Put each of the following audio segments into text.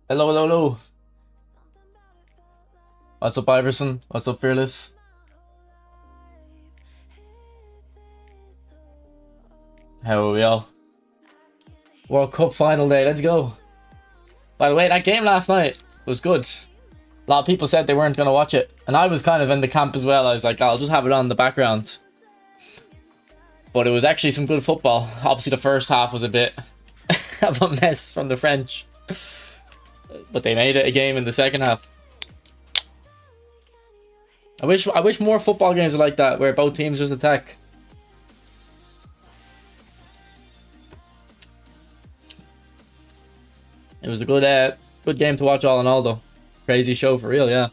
Hello, hello, hello. What's up, Iverson? What's up, Fearless? How are we all? World Cup final day, let's go. By the way, that game last night was good. A lot of people said they weren't going to watch it. And I was kind of in the camp as well. I was like, I'll just have it on in the background. But it was actually some good football. Obviously, the first half was a bit of a mess from the French. But they made it a game in the second half. I wish more football games are like that, where both teams just attack. It was a good game to watch all in all, though. Crazy show for real, yeah.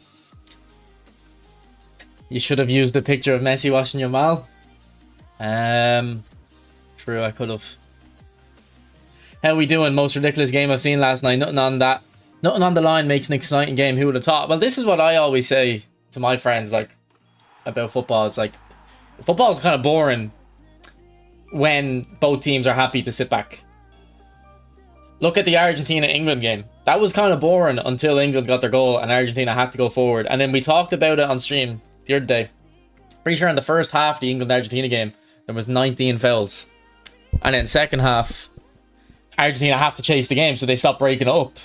You should have used the picture of Messi washing your mouth. True, I could have. How we doing? Most ridiculous game I've seen last night. Nothing on that. Nothing on the line makes an exciting game. Who would have thought? Well, this is what I always say to my friends, like, about football. It's like, football is kind of boring when both teams are happy to sit back. Look at the Argentina-England game. That was kind of boring until England got their goal and Argentina had to go forward. And then we talked about it on stream the other day. Pretty sure in the first half of the England-Argentina game, there was 19 fouls. And then second half, Argentina have to chase the game, so they stop breaking it up.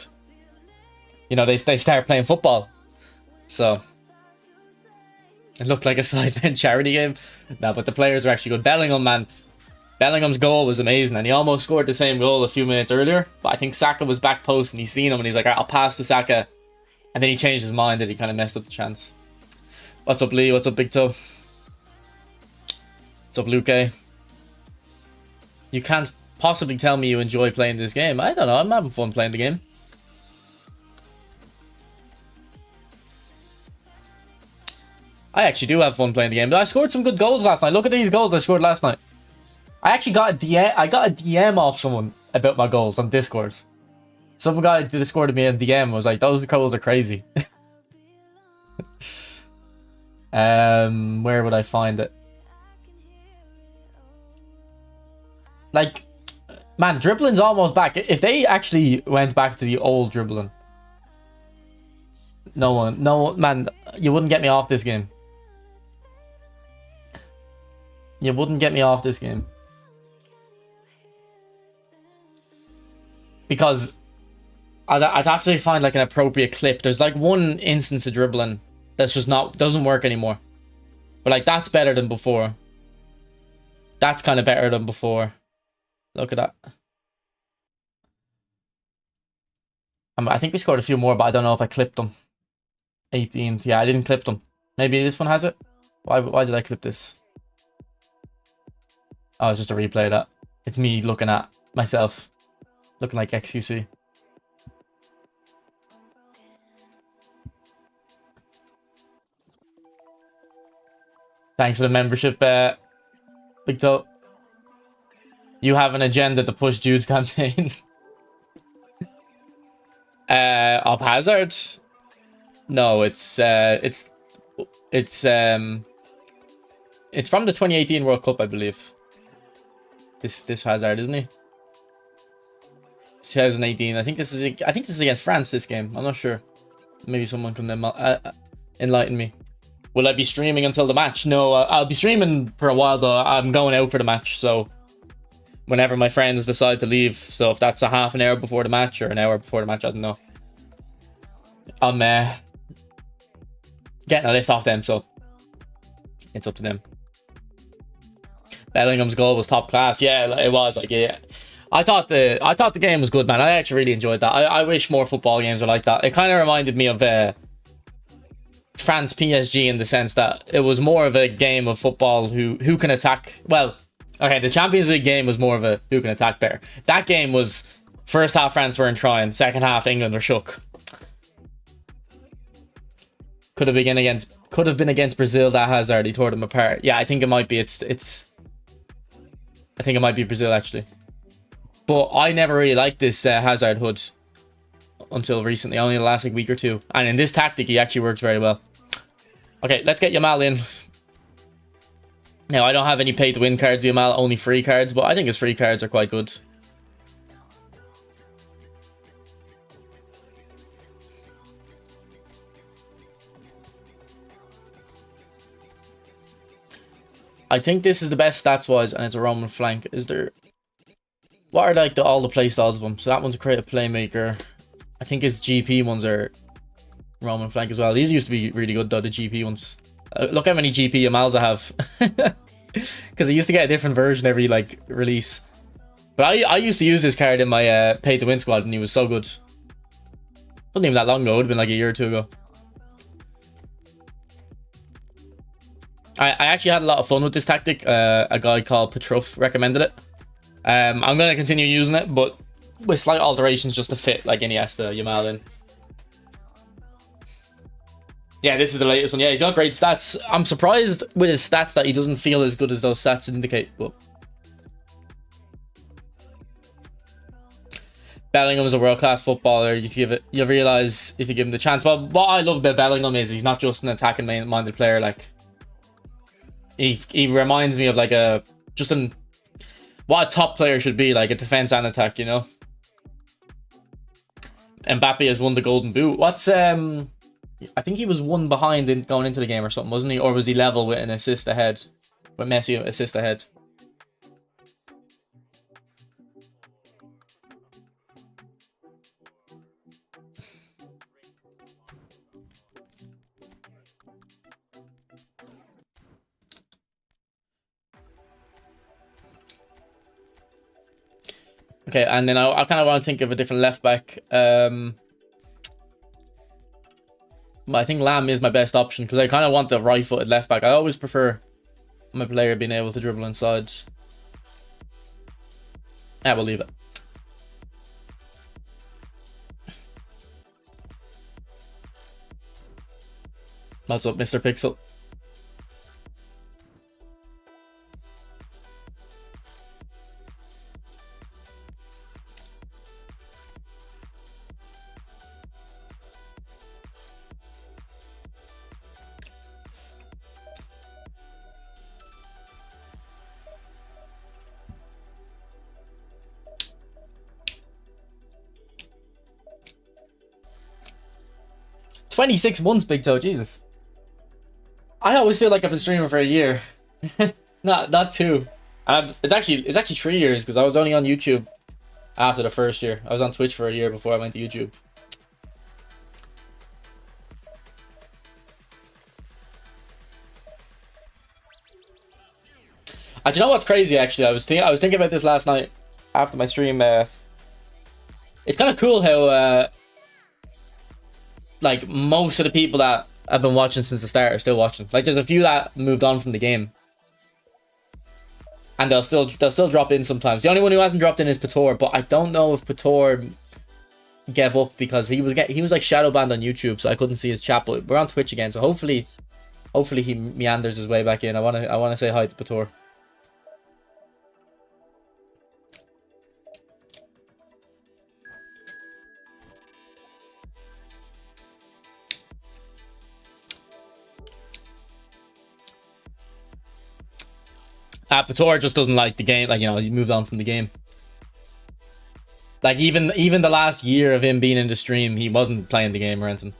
You know, they start playing football. So it looked like a sidemen charity game. No, but the players were actually good. Bellingham, man. Bellingham's goal was amazing, and he almost scored the same goal a few minutes earlier. But I think Saka was back post, and he's seen him, and he's like, I'll pass to Saka. And then he changed his mind, and he kind of messed up the chance. What's up, Lee? What's up, Big Toe? What's up, Luke? You can't possibly tell me you enjoy playing this game. I don't know. I'm having fun playing the game. I actually do have fun playing the game. But I scored some good goals last night. Look at these goals I scored last night. I actually got a DM. I got a DM off someone about my goals on Discord. Some guy Discorded me a DM. Was like, those goals are crazy. Where would I find it? Like, man, dribbling's almost back. If they actually went back to the old dribbling, no, man, you wouldn't get me off this game. You wouldn't get me off this game. Because I'd have to find like an appropriate clip. There's like one instance of dribbling that's just doesn't work anymore. But like, that's better than before. That's kind of better than before. Look at that. I think we scored a few more, but I don't know if I clipped them. 18th. Yeah, I didn't clip them. Maybe this one has it. Why did I clip this? Oh, it's just a replay of that. It's me looking at myself. Looking like XQC. Thanks for the membership, Big Toe. You have an agenda to push Jude's campaign. Of Hazard? No, it's from the 2018 World Cup, I believe. This Hazard, isn't he? 2018. I think this is against France. This game. I'm not sure. Maybe someone can enlighten me. Will I be streaming until the match? No, I'll be streaming for a while though. I'm going out for the match, so whenever my friends decide to leave. So if that's a half an hour before the match or an hour before the match, I don't know. I'm getting a lift off them, so it's up to them. Bellingham's goal was top class. Yeah, it was. Like, yeah, I thought the game was good, man. I actually really enjoyed that. I wish more football games were like that. It kind of reminded me of France PSG in the sense that it was more of a game of football who can attack. Well, okay, the Champions League game was more of a who can attack better. That game was first half France weren't trying, second half England were shook. Could have been against Brazil. That Hazard, he tore them apart. Yeah, I think it might be. I think it might be Brazil actually. But I never really liked this Hazard hood until recently, only the last like week or two. And in this tactic, he actually works very well. Okay, let's get Yamal in. Now, I don't have any pay-to-win cards, Yamal, only free cards, but I think his free cards are quite good. I think this is the best stats-wise, and it's a Roman flank. Is there... What are like all the play styles of them? So that one's a creative playmaker. I think his GP ones are Roman flank as well. These used to be really good though, the GP ones. Look how many GP Yamals I have. Because I used to get a different version every like release. But I used to use this card in my pay to win squad, and he was so good. Wasn't even that long ago. It would have been like a year or two ago. I actually had a lot of fun with this tactic. A guy called Petruff recommended it. I'm going to continue using it, but with slight alterations just to fit like Iniesta, Yamal in. Yeah, this is the latest one. Yeah, he's got great stats. I'm surprised with his stats that he doesn't feel as good as those stats indicate. But Bellingham is a world-class footballer. You realize if you give him the chance. But what I love about Bellingham is he's not just an attacking-minded player. Like he reminds me of like what a top player should be, like a defense and attack, you know. Mbappe has won the Golden Boot. What's I think he was one behind in going into the game or something, wasn't he? Or was he level with an assist ahead? With Messi assist ahead. Okay, and then I kind of want to think of a different left back. I think Lamb is my best option because I kind of want the right-footed left back. I always prefer my player being able to dribble inside. Yeah, we'll leave it. What's up, Mr. Pixel? "26 months, Big Toe, Jesus." I always feel like I've been streaming for a year. not 2. It's actually 3 years because I was only on YouTube after the first year. I was on Twitch for a year before I went to YouTube. Do you know what's crazy? Actually, I was thinking about this last night after my stream. It's kind of cool how like most of the people that I've been watching since the start are still watching. Like there's a few that moved on from the game, and they'll still drop in sometimes. The only one who hasn't dropped in is Pator, but I don't know if Pator gave up because he was like shadow banned on YouTube, so I couldn't see his chat. But we're on Twitch again, so hopefully he meanders his way back in. I wanna say hi to Pator. Pator just doesn't like the game. Like, you know, he moved on from the game. Like, even the last year of him being in the stream, he wasn't playing the game or anything.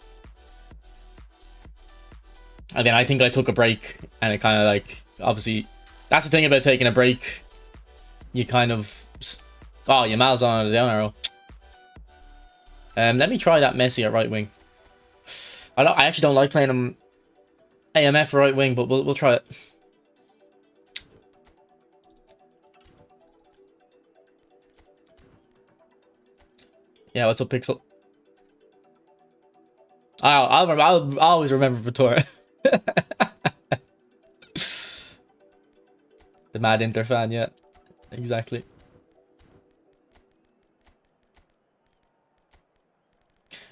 And then I think I took a break, and it kind of like, obviously, that's the thing about taking a break. You kind of, oh, Yamal's on the down arrow. Let me try that Messi at right wing. I actually don't like playing him AMF right wing, but we'll try it. Yeah, what's up, Pixel? I'll always remember Pator. The mad Inter fan, yeah, exactly.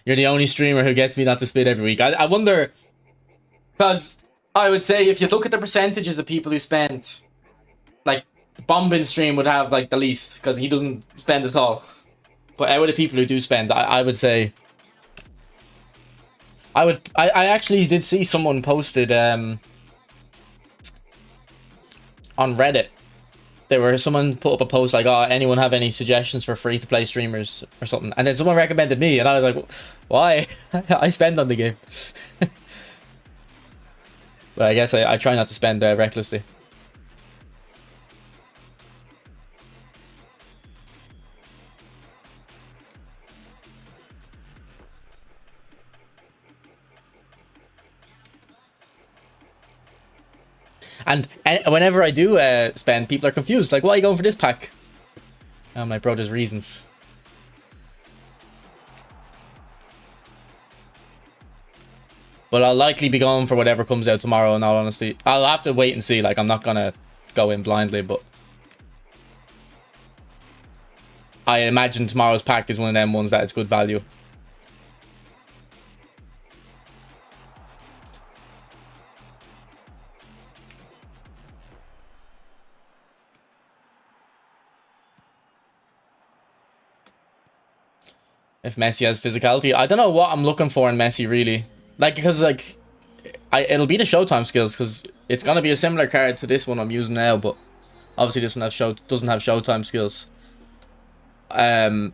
You're the only streamer who gets me not to spit every week. I wonder, because I would say if you look at the percentages of people who spend, like, Bombin stream would have like the least because he doesn't spend at all. But out of the people who do spend, I would say... I actually did see someone posted on Reddit. Someone put up a post like, oh, anyone have any suggestions for free-to-play streamers or something? And then someone recommended me, and I was like, why? I spend on the game. But I guess I try not to spend recklessly. And whenever I do spend, people are confused. Like, why are you going for this pack? I'm like, bro, there's reasons. But I'll likely be going for whatever comes out tomorrow, in all honesty. I'll have to wait and see. Like, I'm not going to go in blindly, but I imagine tomorrow's pack is one of them ones that it's good value. If Messi has physicality, I don't know what I'm looking for in Messi, really. Like, because, like, it'll be the Showtime skills, because it's going to be a similar card to this one I'm using now, but obviously this one doesn't have Showtime skills. But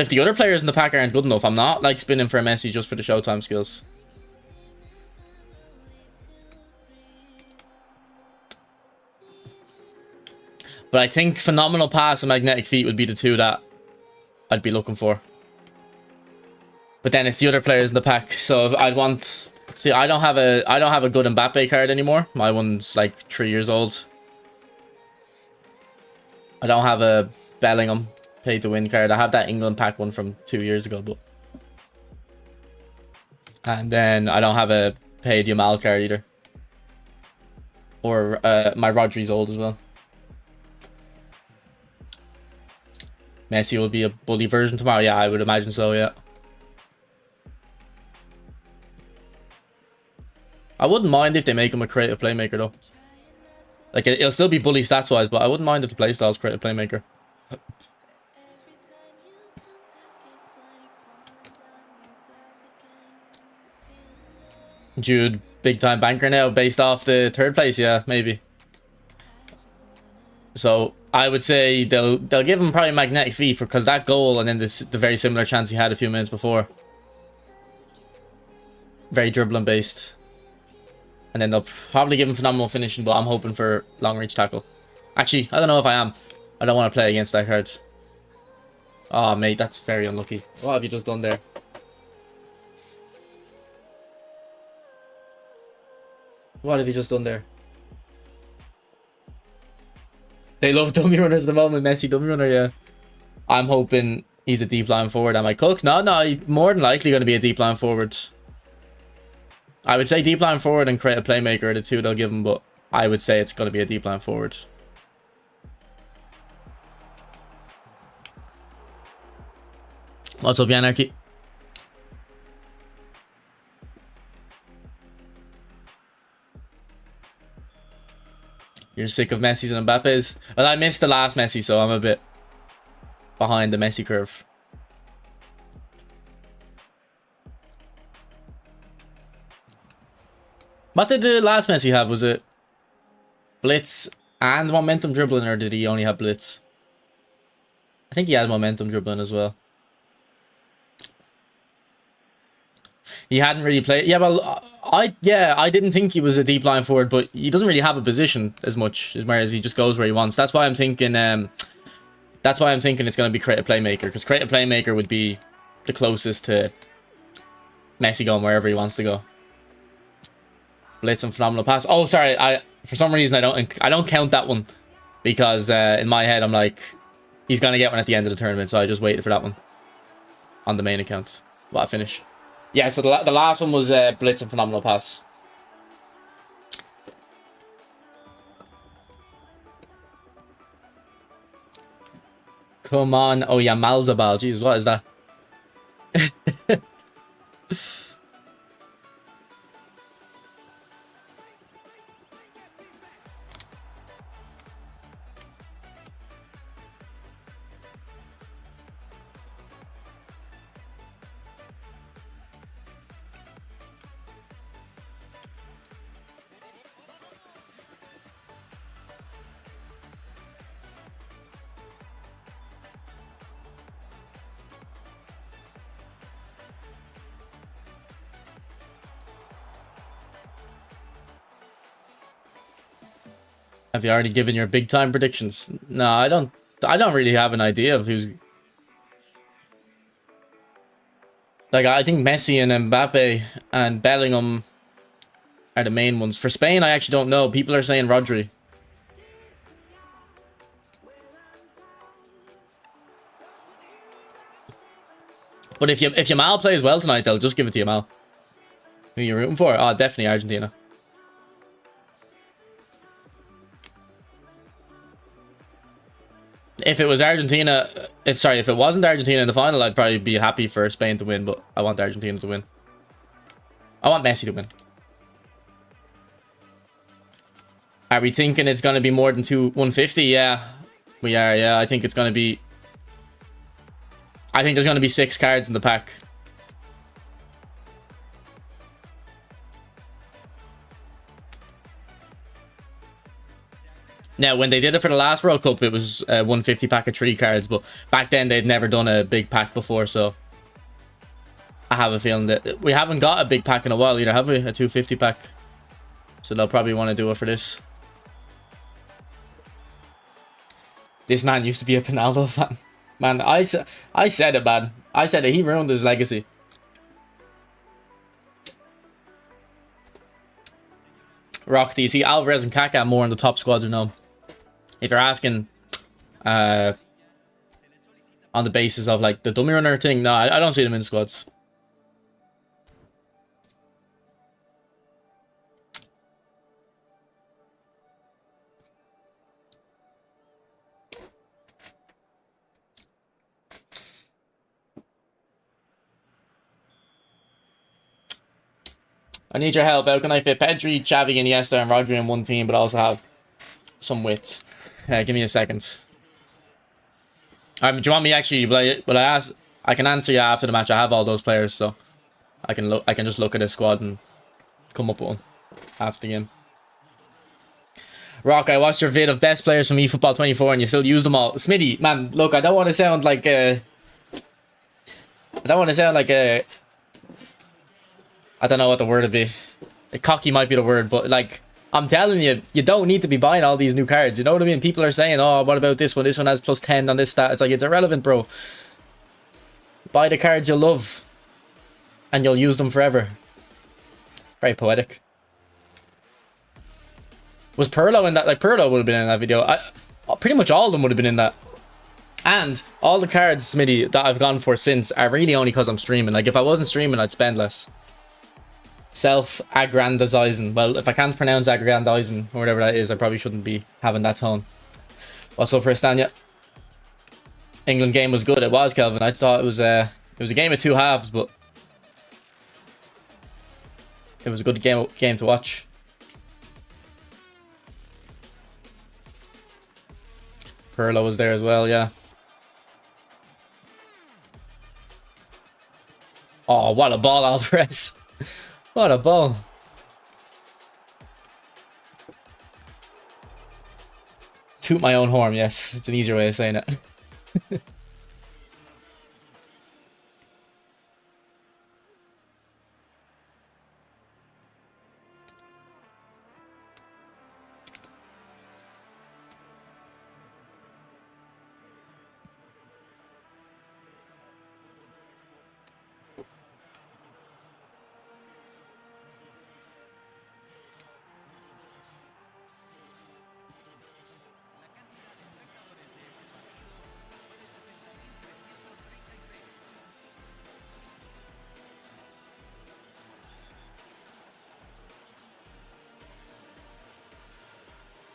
if the other players in the pack aren't good enough, I'm not, like, spinning for a Messi just for the Showtime skills. But I think Phenomenal Pass and Magnetic Feet would be the two that I'd be looking for. But then it's the other players in the pack, so I'd want... See, I don't have a good Mbappe card anymore. My one's like 3 years old. I don't have a Bellingham pay to win card. I have that England pack one from 2 years ago, but... And then I don't have a paid Yamal card either. Or my Rodri's old as well. Messi will be a bully version tomorrow. Yeah, I would imagine so, yeah. I wouldn't mind if they make him a creative playmaker, though. Like, it'll still be bully stats-wise, but I wouldn't mind if the playstyle's creative playmaker. Jude, big-time banker now, based off the third place, yeah, maybe. So I would say they'll give him probably Magnetic Feet because that goal, and then the very similar chance he had a few minutes before. Very dribbling based. And then they'll probably give him Phenomenal Finishing, but I'm hoping for long reach tackle. Actually, I don't know if I am. I don't want to play against that card. Oh, mate, that's very unlucky. What have you just done there? What have you just done there? They love dummy runners at the moment. Messi dummy runner, yeah. I'm hoping he's a deep line forward. Am I Cook? No, he's more than likely going to be a deep line forward. I would say deep line forward and create a playmaker are the two they'll give him, but I would say it's going to be a deep line forward. What's up, Yanarchy? You're sick of Messi's and Mbappe's? Well, I missed the last Messi, so I'm a bit behind the Messi curve. What did the last Messi have? Was it Blitz and Momentum Dribbling, or did he only have Blitz? I think he had Momentum Dribbling as well. He hadn't really played. Yeah, well, I didn't think he was a deep line forward, but he doesn't really have a position as much, whereas he just goes where he wants. That's why I'm thinking. That's why I'm thinking it's going to be creative playmaker, because creative playmaker would be the closest to Messi going wherever he wants to go. Blitz and Phenomenal Pass. Oh, sorry. For some reason I don't count that one, because in my head I'm like, he's going to get one at the end of the tournament, so I just waited for that one on the main account. What a finish. Yeah, so the last one was Blitz and Phenomenal Pass. Come on. Oh, yeah, Malzabal. Jesus, what is that? Have you already given your big time predictions? No, I don't really have an idea of who's... Like, I think Messi and Mbappe and Bellingham are the main ones. For Spain, I actually don't know. People are saying Rodri. But if Yamal plays well tonight, they'll just give it to Yamal. Who are you rooting for? Oh, definitely Argentina. If it was Argentina, if it wasn't Argentina in the final, I'd probably be happy for Spain to win, but I want Argentina to win. I want Messi to win. Are we thinking it's going to be more than 150? Yeah, we are. Yeah, I think it's going to be... I think there's going to be 6 cards in the pack. Now, when they did it for the last World Cup, it was a 150 pack of 3 cards, but back then they'd never done a big pack before, so I have a feeling that we haven't got a big pack in a while either, have we? A 250 pack. So they'll probably want to do it for this. This man used to be a Pinaldo fan. Man, I said it, man. I said it. He ruined his legacy. Rock, do you see Alvarez and Kaká more in the top squads or no? If you're asking on the basis of like the dummy runner thing, no, I don't see them in squads. I need your help. How can I fit Pedri, Xavi, Iniesta, and Rodri in one team, but also have some width? Give me a second. Do you want me actually? Will I ask? I can answer you after the match. I have all those players, so I can look. I can just look at a squad and come up with one after the game. Rock, I watched your vid of best players from eFootball 24, and you still use them all. Smitty, man, look, I don't want to sound like a. I don't want to sound like a. I don't know what the word would be. Cocky might be the word, but like, I'm telling you, you don't need to be buying all these new cards. You know what I mean? People are saying, oh, what about this one? This one has plus 10 on this stat. It's like, it's irrelevant, bro. Buy the cards you love, and you'll use them forever. Very poetic. Was Pirlo in that? Like, Pirlo would have been in that video. Pretty much all of them would have been in that. And all the cards, Smitty, that I've gone for since are really only because I'm streaming. Like, if I wasn't streaming, I'd spend less. Self-aggrandizing. Well, if I can't pronounce aggrandizing or whatever that is, I probably shouldn't be having that tone. What's up, Pristania? England game was good. It was, Kelvin. I thought it was a game of 2 halves, but it was a good game to watch. Pirlo was there as well, yeah. Oh, what a ball, Alvarez. What a ball. Toot my own horn, yes. It's an easier way of saying it.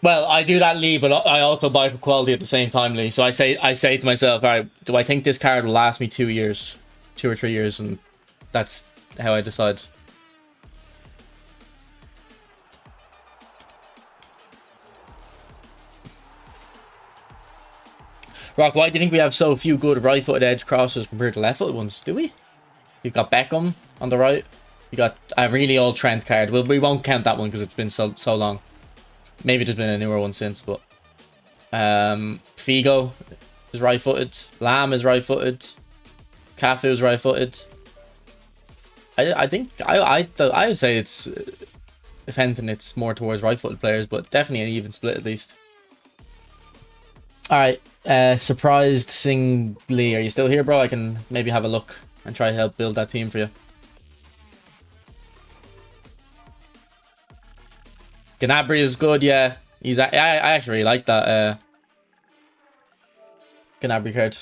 Well, I do that, Lee, but I also buy for quality at the same time, Lee. So I say to myself, all right, do I think this card will last me 2 years, 2 or 3 years, and that's how I decide. Rock, why do you think we have so few good right-footed edge crossers compared to left-footed ones? Do we? You've got Beckham on the right. You got a really old Trent card. Well, we won't count that one because it's been so long. Maybe there's been a newer one since, but Figo is right-footed. Lam is right-footed. Cafu is right-footed. I think I would say it's, if anything, it's more towards right-footed players, but definitely an even split at least. All right, surprised singly. Are you still here, bro? I can maybe have a look and try to help build that team for you. Gnabry is good, yeah. I actually really like that Gnabry card.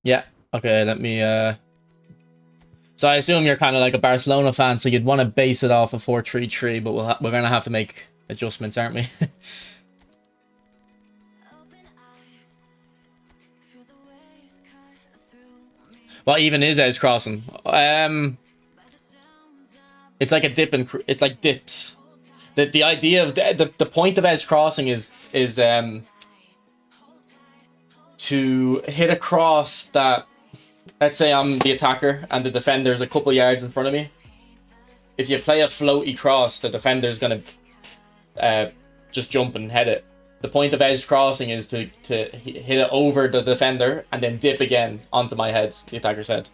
Yeah. Okay, let me so I assume you're kind of like a Barcelona fan, so you'd want to base it off a 4-3-3, but we're gonna have to make adjustments, aren't we? What even is edge crossing? It's like a dip and it's like dips. The idea of the point of edge crossing is to hit a cross that, let's say I'm the attacker and the defender's a couple yards in front of me. If you play a floaty cross, the defender's gonna just jump and head it. The point of edge crossing is to hit it over the defender and then dip again onto my head, the attacker's head.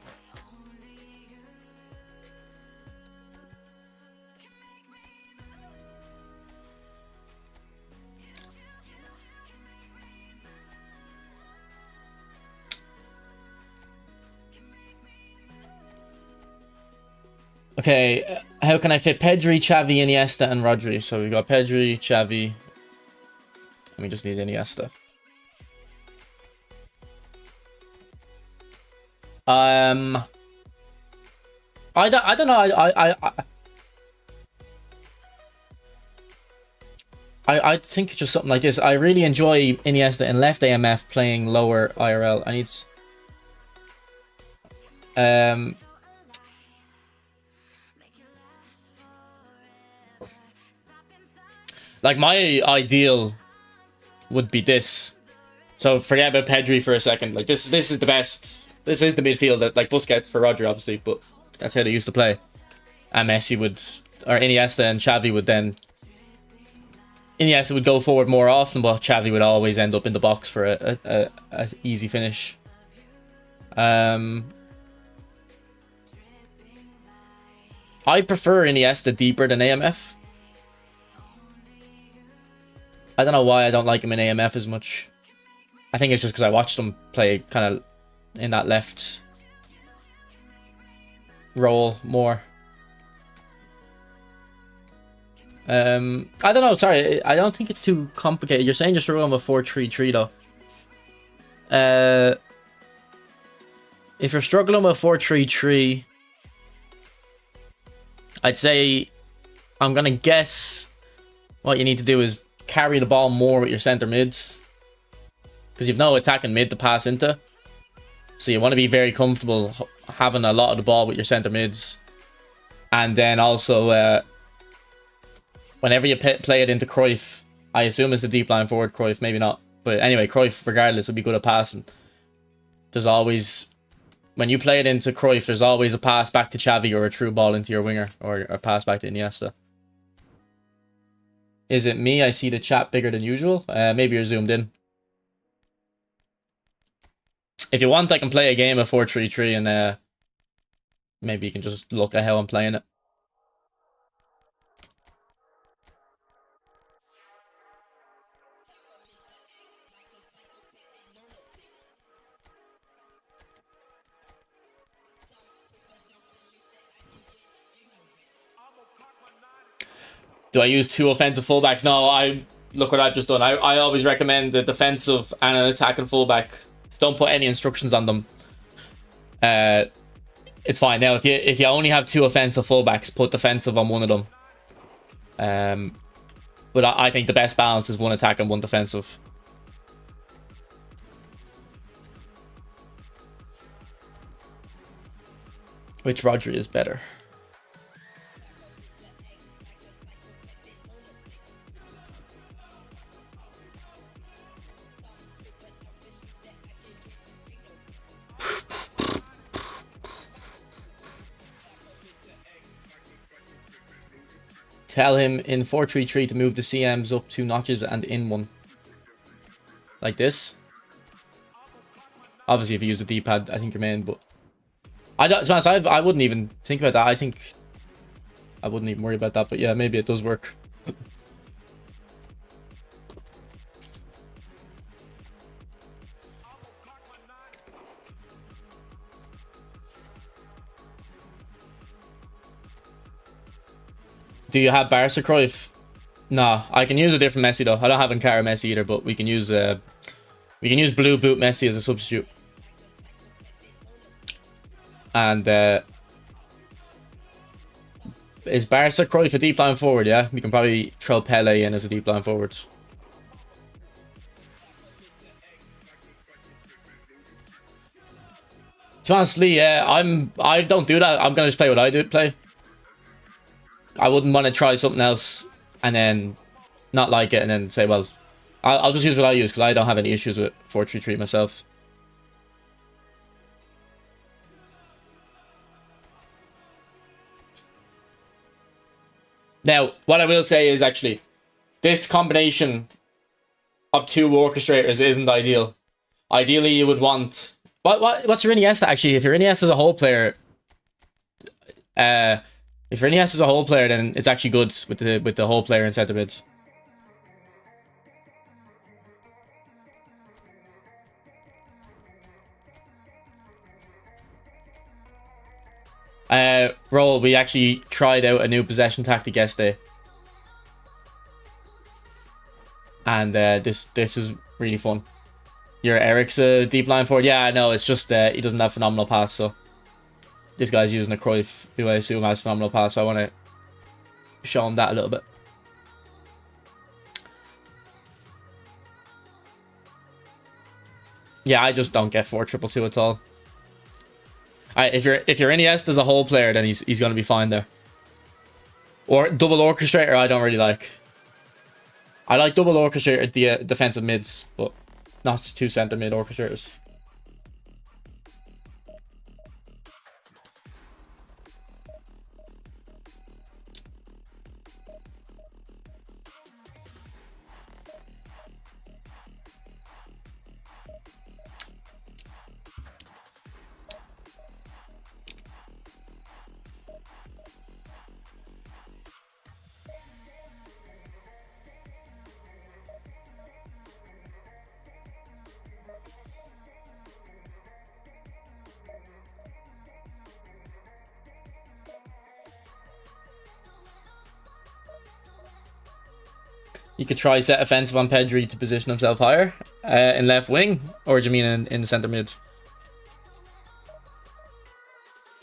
Okay, how can I fit Pedri, Xavi, Iniesta, and Rodri? So we got Pedri, Xavi, and we just need Iniesta. I don't know. I think it's just something like this. I really enjoy Iniesta in left AMF playing lower IRL. I need like my ideal would be this. So forget about Pedri for a second. Like this is the best. This is the midfield that, like, Busquets for Rodri, obviously, but that's how they used to play. And Messi would, or Iniesta and Xavi would then. Iniesta would go forward more often, but Xavi would always end up in the box for a easy finish. I prefer Iniesta deeper than AMF. I don't know why I don't like him in AMF as much. I think it's just because I watched him play kind of in that left role more. I don't know, sorry, I don't think it's too complicated. You're saying you're struggling with 4-3-3 though. If you're struggling with 4-3-3, I'd say I'm gonna guess what you need to do is carry the ball more with your center mids, because you've no attacking mid to pass into. So you want to be very comfortable having a lot of the ball with your center mids. And then also, whenever you play it into Cruyff, I assume it's a deep line forward, Cruyff, maybe not. But anyway, Cruyff, regardless, will be good at passing. There's always, when you play it into Cruyff, there's always a pass back to Xavi or a through ball into your winger, or a pass back to Iniesta. Is it me? I see the chat bigger than usual. Maybe you're zoomed in. If you want, I can play a game of 4-3-3 and maybe you can just look at how I'm playing it. Do I use 2 offensive fullbacks? No, look what I've just done. I always recommend the defensive and an attacking fullback. Don't put any instructions on them. It's fine. Now, if you only have 2 offensive fullbacks, put defensive on one of them. But I think the best balance is 1 attack and 1 defensive. Which Rodri is better? Tell him in 4-3-3 to move the CMs up 2 notches and in 1. Like this. Obviously, if you use the D-pad, I think you're main, but I don't. To be honest, I wouldn't even think about that. I think I wouldn't even worry about that. But yeah, maybe it does work. Do you have Barca Cruyff? Nah, I can use a different Messi though. I don't have Ankara Messi either, but we can use Blue Boot Messi as a substitute. And is Barca Cruyff a deep line forward? Yeah, we can probably throw Pele in as a deep line forward. To be honest, yeah, I don't do that. I'm gonna just play what I do play. I wouldn't want to try something else and then not like it and then say, well, I'll just use what I use because I don't have any issues with 4-3-3 myself. Now, what I will say is actually, this combination of two orchestrators isn't ideal. Ideally, you would want... What's your Iniesta, actually? If your Iniesta is a whole player... if your Iniesta is a whole player, then it's actually good with the whole player in centre mid. Roll, we actually tried out a new possession tactic yesterday. And this is really fun. Your Eric's a deep line forward. Yeah, I know. It's just he doesn't have phenomenal pass, so this guy's using a Cruyff, who I assume has phenomenal pass. So I want to show him that a little bit. Yeah, I just don't get 4-2-2 at all. If you're Iniesta as a whole player, then he's going to be fine there. Or double orchestrator, I don't really like. I like double orchestrator at the defensive mids, but not two centre mid orchestrators. You could try set offensive on Pedri to position himself higher in left wing, or do you mean in the centre mid?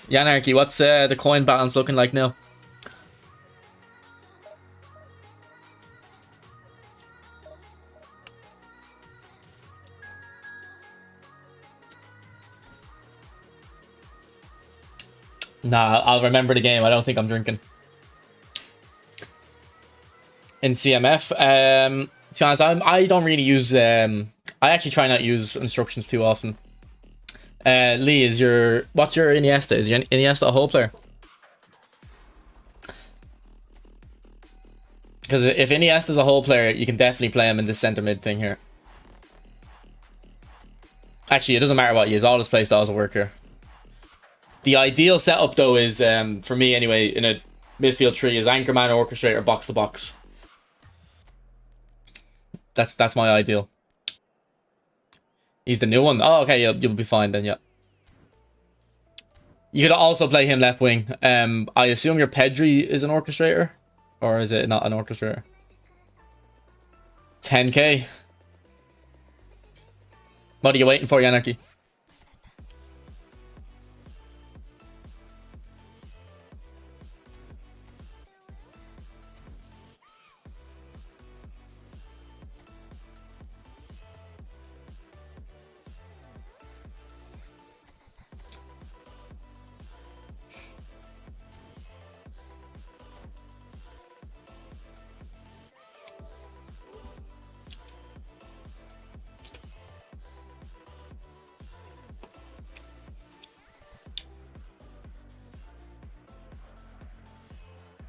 Yanarchy, what's the coin balance looking like now? Nah, I'll remember the game. I don't think I'm drinking. In CMF, to be honest, I don't really use I actually try not to use instructions too often. Lee, what's your Iniesta? Is your Iniesta a whole player? Because if Iniesta's a whole player, you can definitely play him in this centre mid thing here. Actually, it doesn't matter what he is. All his play styles will work here. The ideal setup, though, is for me anyway, in a midfield three, is anchorman, orchestrator, box to box. That's my ideal. He's the new one. Oh, okay, you'll be fine then, yeah. You could also play him left wing. I assume your Pedri is an orchestrator? Or is it not an orchestrator? 10k. What are you waiting for, Yanarchy?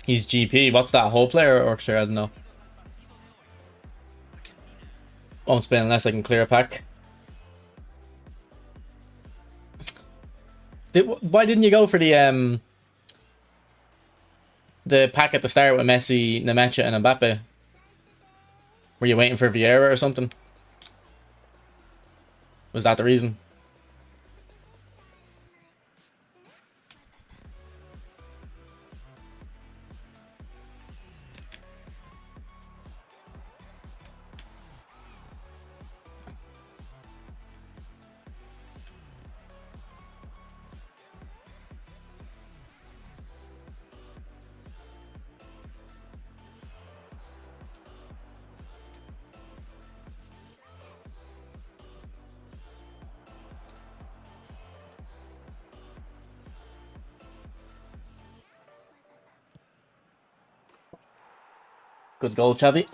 He's GP. What's that? Whole player or orchestrator? I don't know. Won't spin unless I can clear a pack. Why didn't you go for the pack at the start with Messi, Nemecha, and Mbappe? Were you waiting for Vieira or something? Was that the reason? Good goal, Chavi.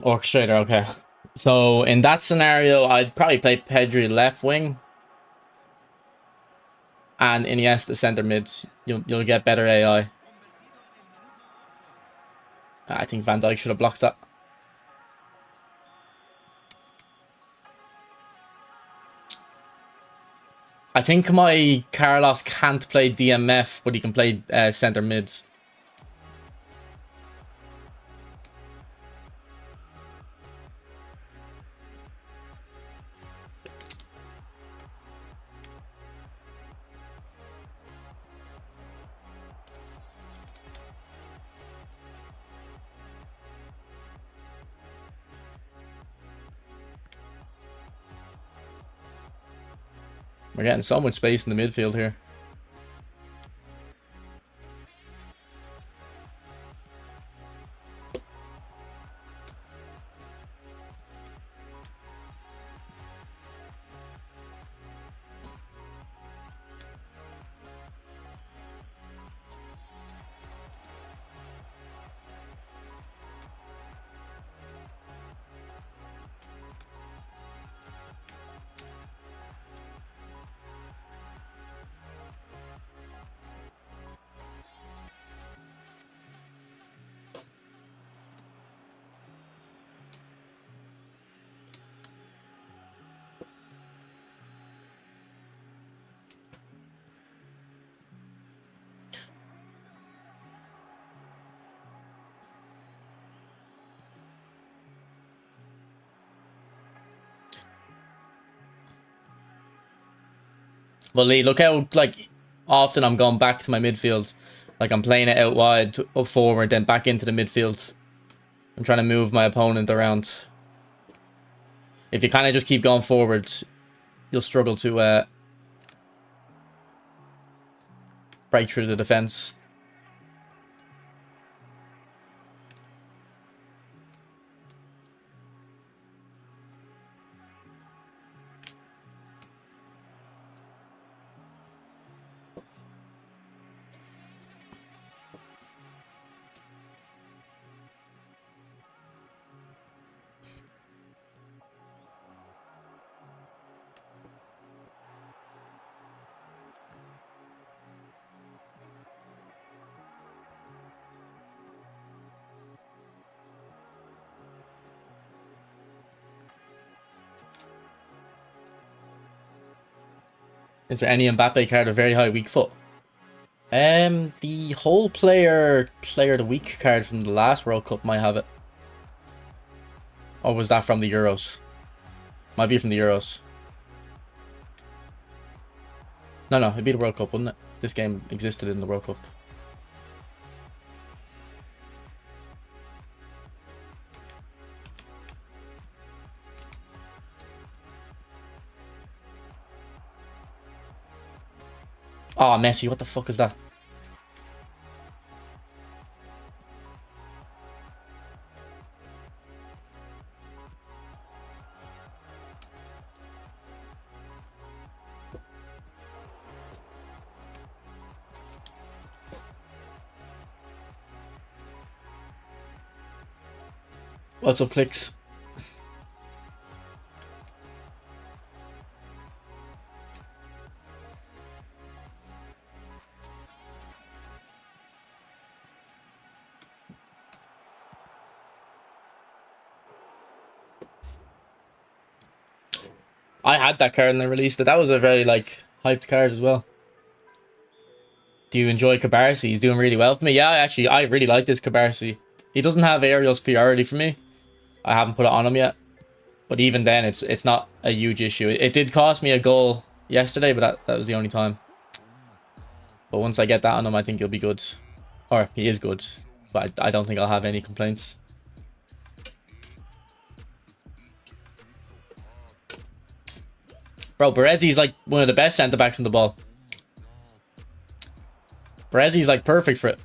Orchestrator, okay. So in that scenario, I'd probably play Pedri left wing and Iniesta center mid. You'll get better AI. I think Van Dijk should have blocked that. I think my Carlos can't play DMF, but he can play center mid. We're getting so much space in the midfield here. But Lee, look how like often I'm going back to my midfield. Like I'm playing it out wide, up forward, then back into the midfield. I'm trying to move my opponent around. If you kind of just keep going forward, you'll struggle to break through the defense. Is there any Mbappe card with very high weak foot? The whole player of the week card from the last World Cup might have it. Or was that from the Euros? Might be from the Euros. No, it'd be the World Cup, wouldn't it? This game existed in the World Cup. Oh, Messi, what the fuck is that? What's up, clicks? I had that card and they released it. That was a very, like, hyped card as well. Do you enjoy Cabarsi? He's doing really well for me. Yeah, actually, I really like this Cabarsi. He doesn't have aerial superiority for me. I haven't put it on him yet. But even then, it's not a huge issue. It did cost me a goal yesterday, but that was the only time. But once I get that on him, I think he'll be good. Or, he is good. But I don't think I'll have any complaints. Bro, Berezi's like one of the best centre-backs in the ball. Berezi's like perfect for it.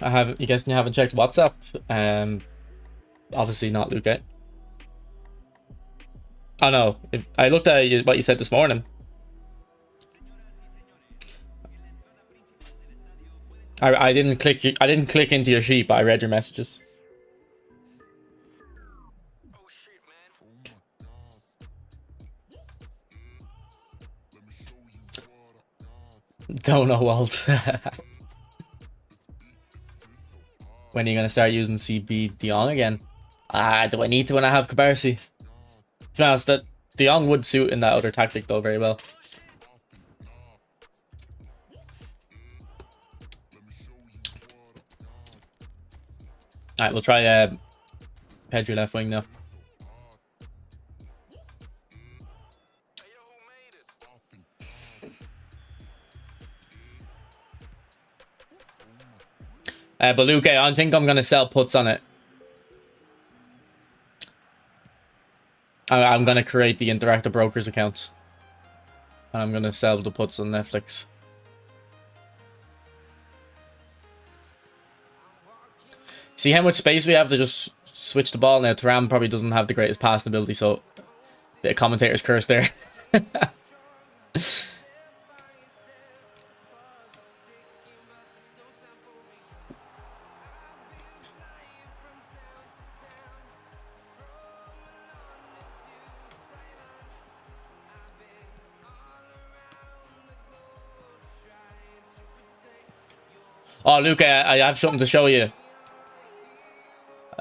I haven't. You guess you haven't checked WhatsApp. Obviously not, Luke. Oh no! If I looked at what you said this morning. I didn't click. I didn't click into your sheet, but I read your messages. Don't know, Walt. When are you gonna start using CB De Jong again? Do I need to when I have Cabarsi? To be honest, that De Jong would suit in that other tactic though very well. Alright, we'll try Pedri left wing now. But Luke, I think I'm gonna sell puts on it. I'm gonna create the interactive brokers account. And I'm gonna sell the puts on Netflix. See how much space we have to just switch the ball now. Thuram probably doesn't have the greatest passing ability, so the commentator's curse there. Oh, Luke, I have something to show you.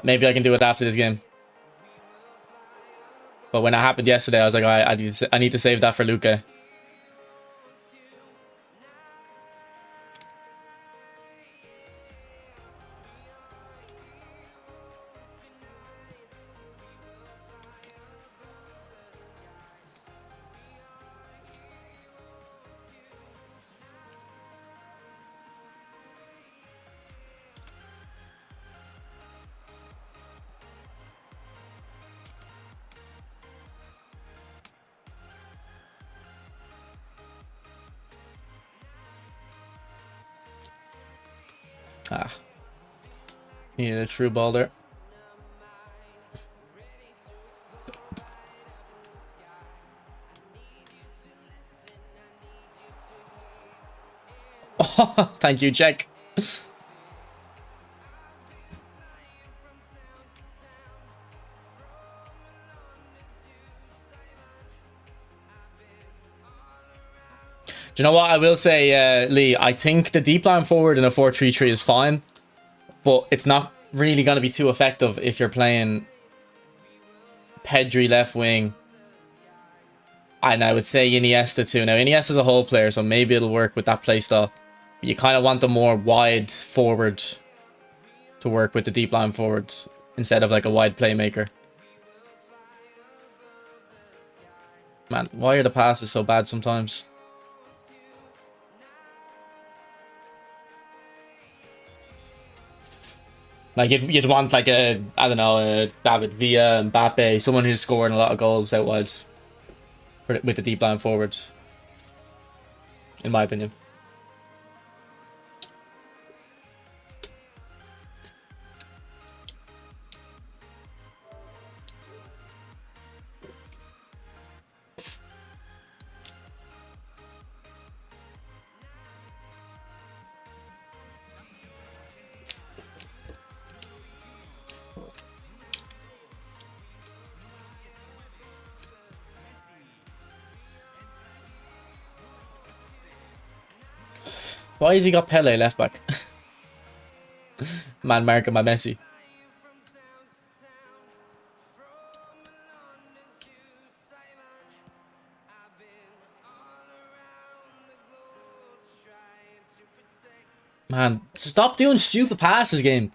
Maybe I can do it after this game. But when it happened yesterday, I was like, all right, I need to save that for Luca. Needed a true ball there. Oh, thank you, Jack. Do you know what I will say, Lee? I think the deep line forward in a 4-3-3 is fine, but it's not really going to be too effective if you're playing Pedri left wing. And I would say Iniesta too. Now, Iniesta's a whole player, so maybe it'll work with that playstyle. But you kind of want the more wide forward to work with the deep line forward instead of like a wide playmaker. Man, why are the passes so bad sometimes? Like, you'd want, like, I don't know, a David Villa, Mbappe, someone who's scoring a lot of goals out wide with the deep line forwards, in my opinion. Why has he got Pele left back? Man marking my Messi. Man, stop doing stupid passes, game.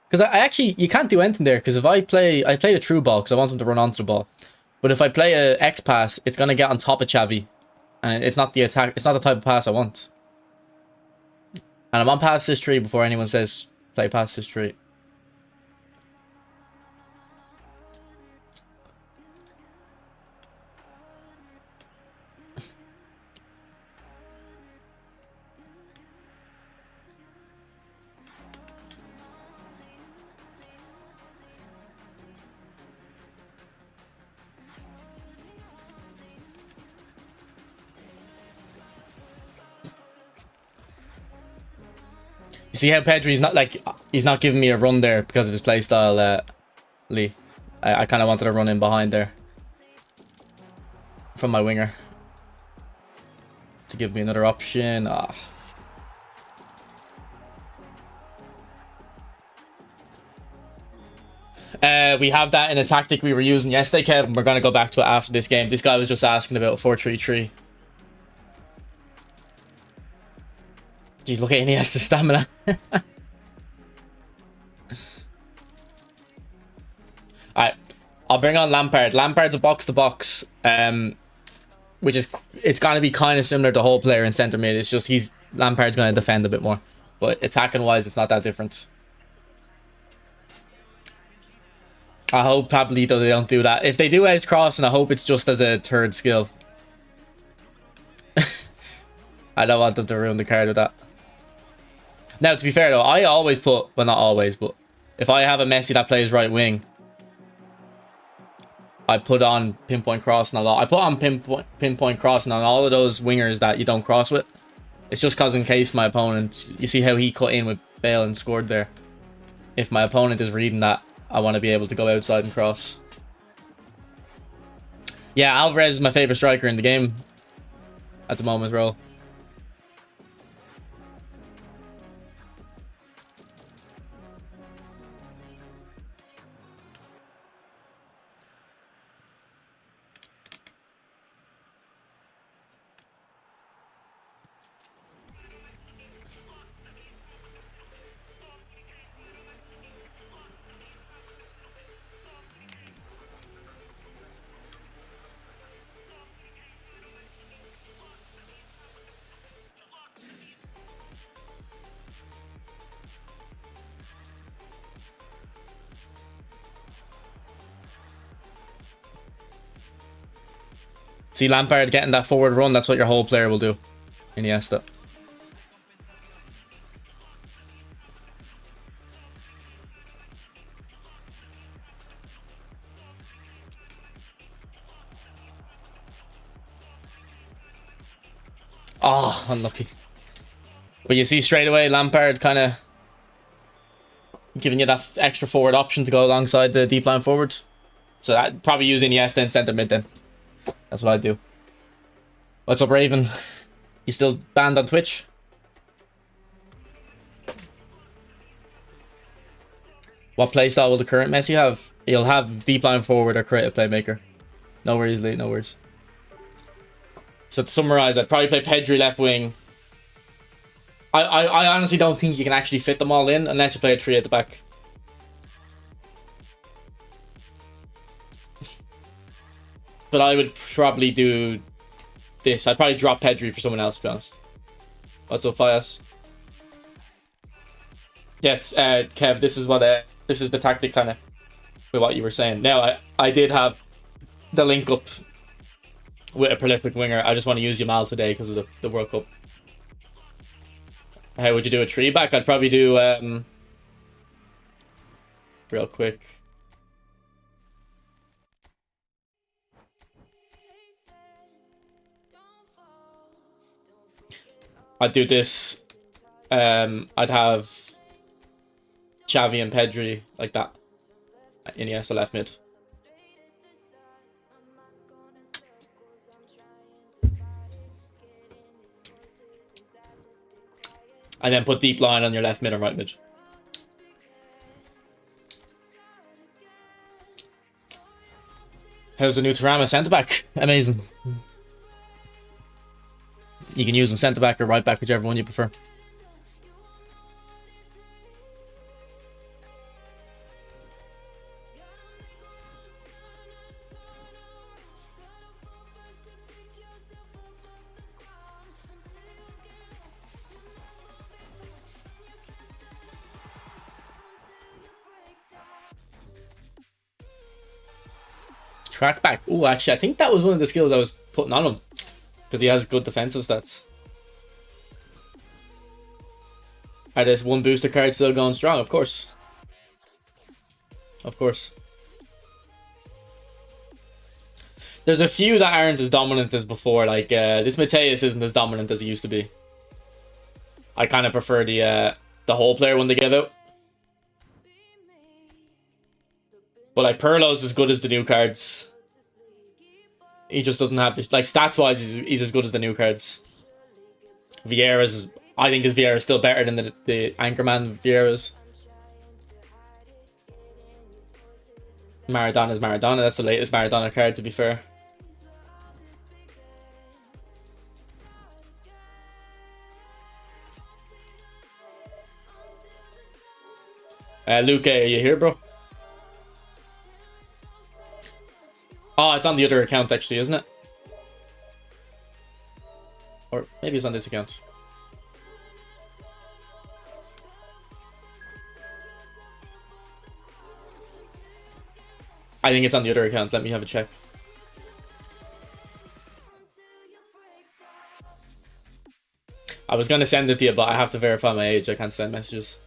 Because I actually, you can't do anything there. Because if I play the true ball because I want him to run onto the ball. But if I play a X pass, it's gonna get on top of Xavi, and it's not the attack. It's not the type of pass I want. And I'm on past this tree before anyone says play past this tree. You see how Pedri's not like he's not giving me a run there because of his playstyle, Lee. I kind of wanted to run in behind there from my winger to give me another option. We have that in a tactic we were using yesterday, Kevin. We're going to go back to it after this game. This guy was just asking about 4-3-3. Jeez, look at Iniesta's stamina. Alright, I'll bring on Lampard. Lampard's a box-to-box, which is, it's going to be kind of similar to whole player in centre mid. It's just Lampard's going to defend a bit more. But attacking-wise, it's not that different. I hope Pablito they don't do that. If they do edge crossing, I hope it's just as a third skill. I don't want them to ruin the card with that. Now, to be fair though, I always put, well not always, but if I have a Messi that plays right wing, I put on pinpoint crossing a lot. I put on pinpoint crossing on all of those wingers that you don't cross with. It's just because in case my opponent, you see how he cut in with Bale and scored there. If my opponent is reading that, I want to be able to go outside and cross. Yeah, Alvarez is my favorite striker in the game at the moment, bro. See Lampard getting that forward run, that's what your whole player will do. Iniesta. Oh, unlucky. But you see straight away Lampard kind of giving you that extra forward option to go alongside the deep line forward. So I'd probably use Iniesta in centre mid then. That's what I do. What's up, Raven? You still banned on Twitch? What playstyle will the current Messi have? He'll have deep line forward or creative playmaker. No worries, Lee. No worries. So to summarize, I'd probably play Pedri left wing. I honestly don't think you can actually fit them all in unless you play a 3 at the back. But I would probably do this. I'd probably drop Pedri for someone else, to be honest. What's up, Fias? Yes, Kev, this is the tactic kind of with what you were saying. Now, I did have the link up with a prolific winger. I just want to use Yamal today because of the World Cup. How would you do a 3 back? I'd probably do real quick. I'd do this. I'd have Xavi and Pedri like that. Iniesta left mid. And then put deep line on your left mid and right mid. How's the new Tarama centre back? Amazing. You can use them centre back or right back, whichever one you prefer. Track back. Oh, actually, I think that was one of the skills I was putting on him. Because he has good defensive stats. Are this one booster card still going strong? Of course. Of course. There's a few that aren't as dominant as before. Like, this Mateus isn't as dominant as he used to be. I kind of prefer the the whole player when they give out. But like Pirlo's as good as the new cards. He just doesn't have the, like, stats wise he's as good as the new cards. Vieira's, I think his Vieira is still better than the Anchorman Vieiras. Maradona's Maradona. That's the latest Maradona card, to be fair. Luke, are you here, bro? Oh, it's on the other account, actually, isn't it? Or maybe it's on this account. I think it's on the other account. Let me have a check. I was going to send it to you, but I have to verify my age. I can't send messages.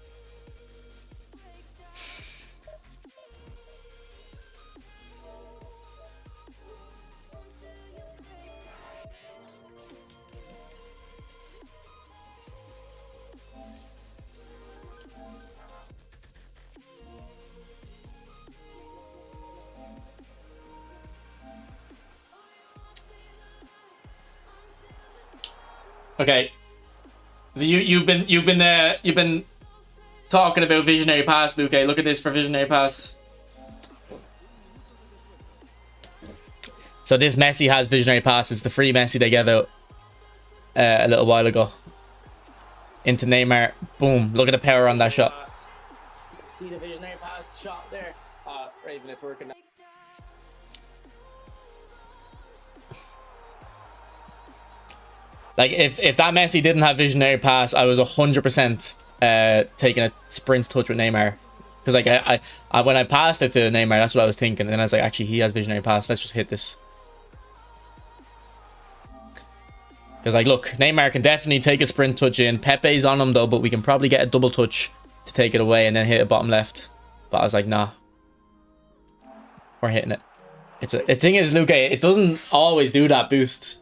Okay, so you've been talking about Visionary Pass, Luke. Look at this for Visionary Pass. So this Messi has Visionary Pass. It's the free Messi they gave out a little while ago. Into Neymar. Boom! Look at the power on that shot. See the Visionary Pass shot there. Raven, it's working now. Like, if that Messi didn't have Visionary Pass, I was 100% taking a sprint touch with Neymar. Because, like, I when I passed it to Neymar, that's what I was thinking. And then I was like, actually, he has Visionary Pass. Let's just hit this. Because, like, look, Neymar can definitely take a sprint touch in. Pepe's on him, though, but we can probably get a double touch to take it away and then hit it bottom left. But I was like, nah. We're hitting it. The thing is, Luke, it doesn't always do that boost.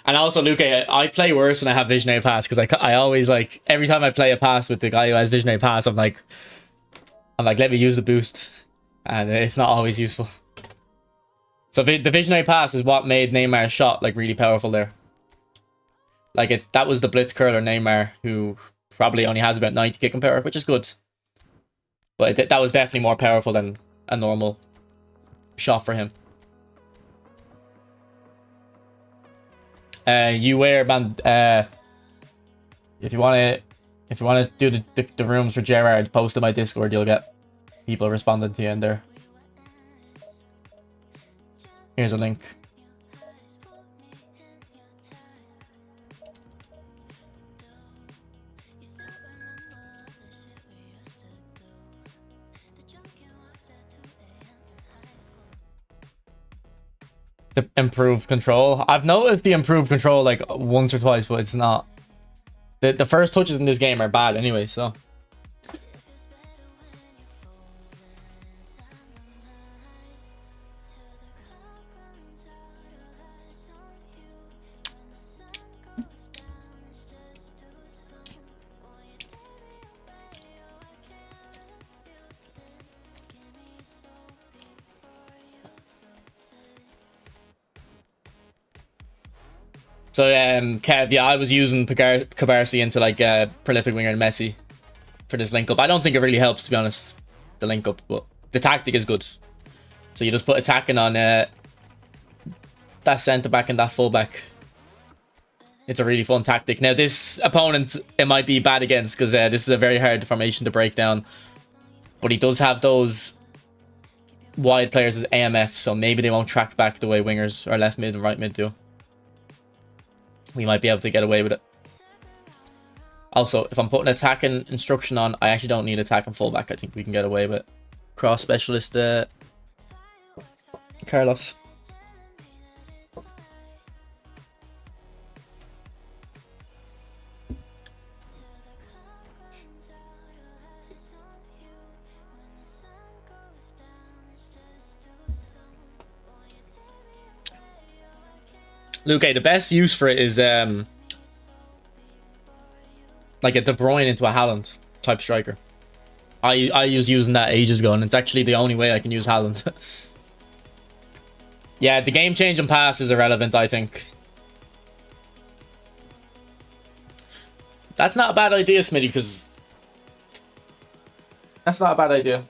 And also, Luke, I play worse when I have Visionary Pass, because I always, like, every time I play a pass with the guy who has Visionary Pass, I'm like, let me use the boost. And it's not always useful. So the Visionary Pass is what made Neymar's shot, like, really powerful there. Like, that was the blitz curler Neymar, who probably only has about 90 kicking power, which is good. But that was definitely more powerful than a normal shot for him. You wear, man, if you want to do the rooms for Gerard, post in my Discord, you'll get people responding to you in there. Here's a link. The improved control. I've noticed the improved control like once or twice, but it's not. The first touches in this game are bad anyway, so. So, Kev, yeah, I was using Cabarsi into, like, prolific winger and Messi for this link-up. I don't think it really helps, to be honest, the link-up, but the tactic is good. So you just put attacking on that centre-back and that full-back. It's a really fun tactic. Now, this opponent, it might be bad against, because this is a very hard formation to break down. But he does have those wide players as AMF, so maybe they won't track back the way wingers or left mid and right mid do. We might be able to get away with it. Also, if I'm putting attacking instruction on, I actually don't need attack and fullback. I think we can get away with cross specialist Carlos. Luke, the best use for it is Like a De Bruyne into a Haaland type striker. I was using that ages ago, and it's actually the only way I can use Haaland. Yeah, the game-changing pass is irrelevant, I think. That's not a bad idea, Smitty, because... That's not a bad idea.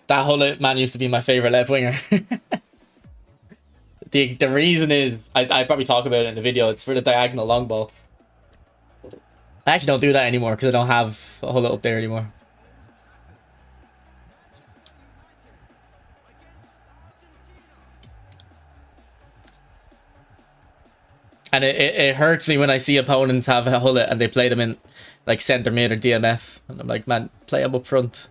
That Hullet man used to be my favorite left winger. The reason is, I probably talk about it in the video, it's for the diagonal long ball. I actually don't do that anymore because I don't have a Hullet up there anymore. And it hurts me when I see opponents have a Hullet and they play them in like centre mid or DMF. And I'm like, man, play them up front.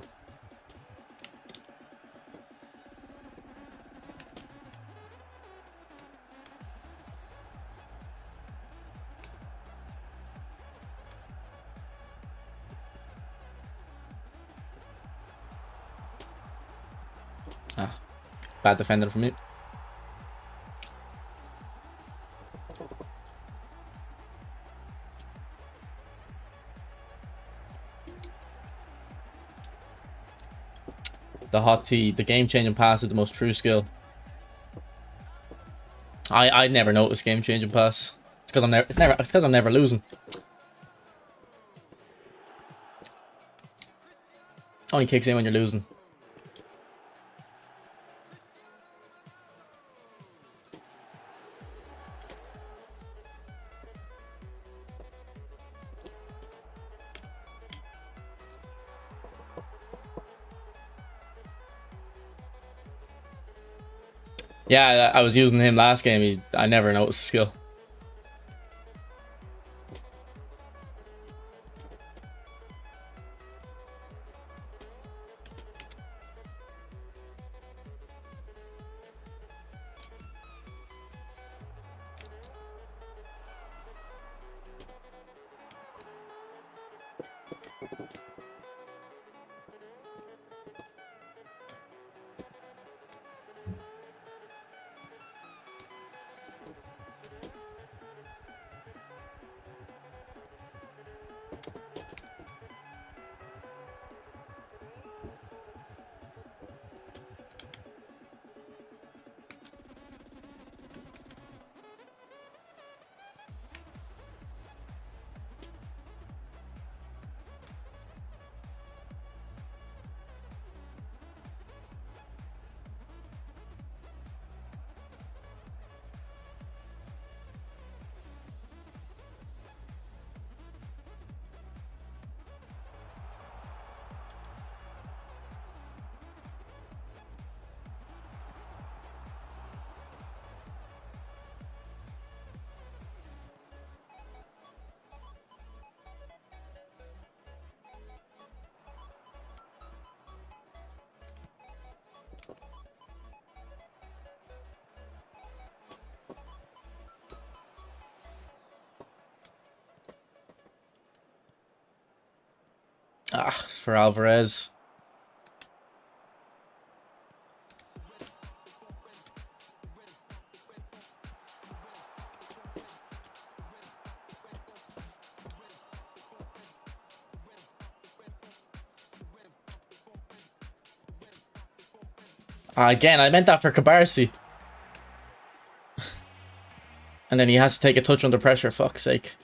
Ah, bad defender from me. The hot tea, the game-changing pass is the most true skill. I never noticed game-changing pass. It's because I'm never losing. Only kicks in when you're losing. Yeah, I was using him last game. I never noticed the skill. Ah, for Alvarez. Again, I meant that for Cabarsi. And then he has to take a touch under pressure, fuck's sake.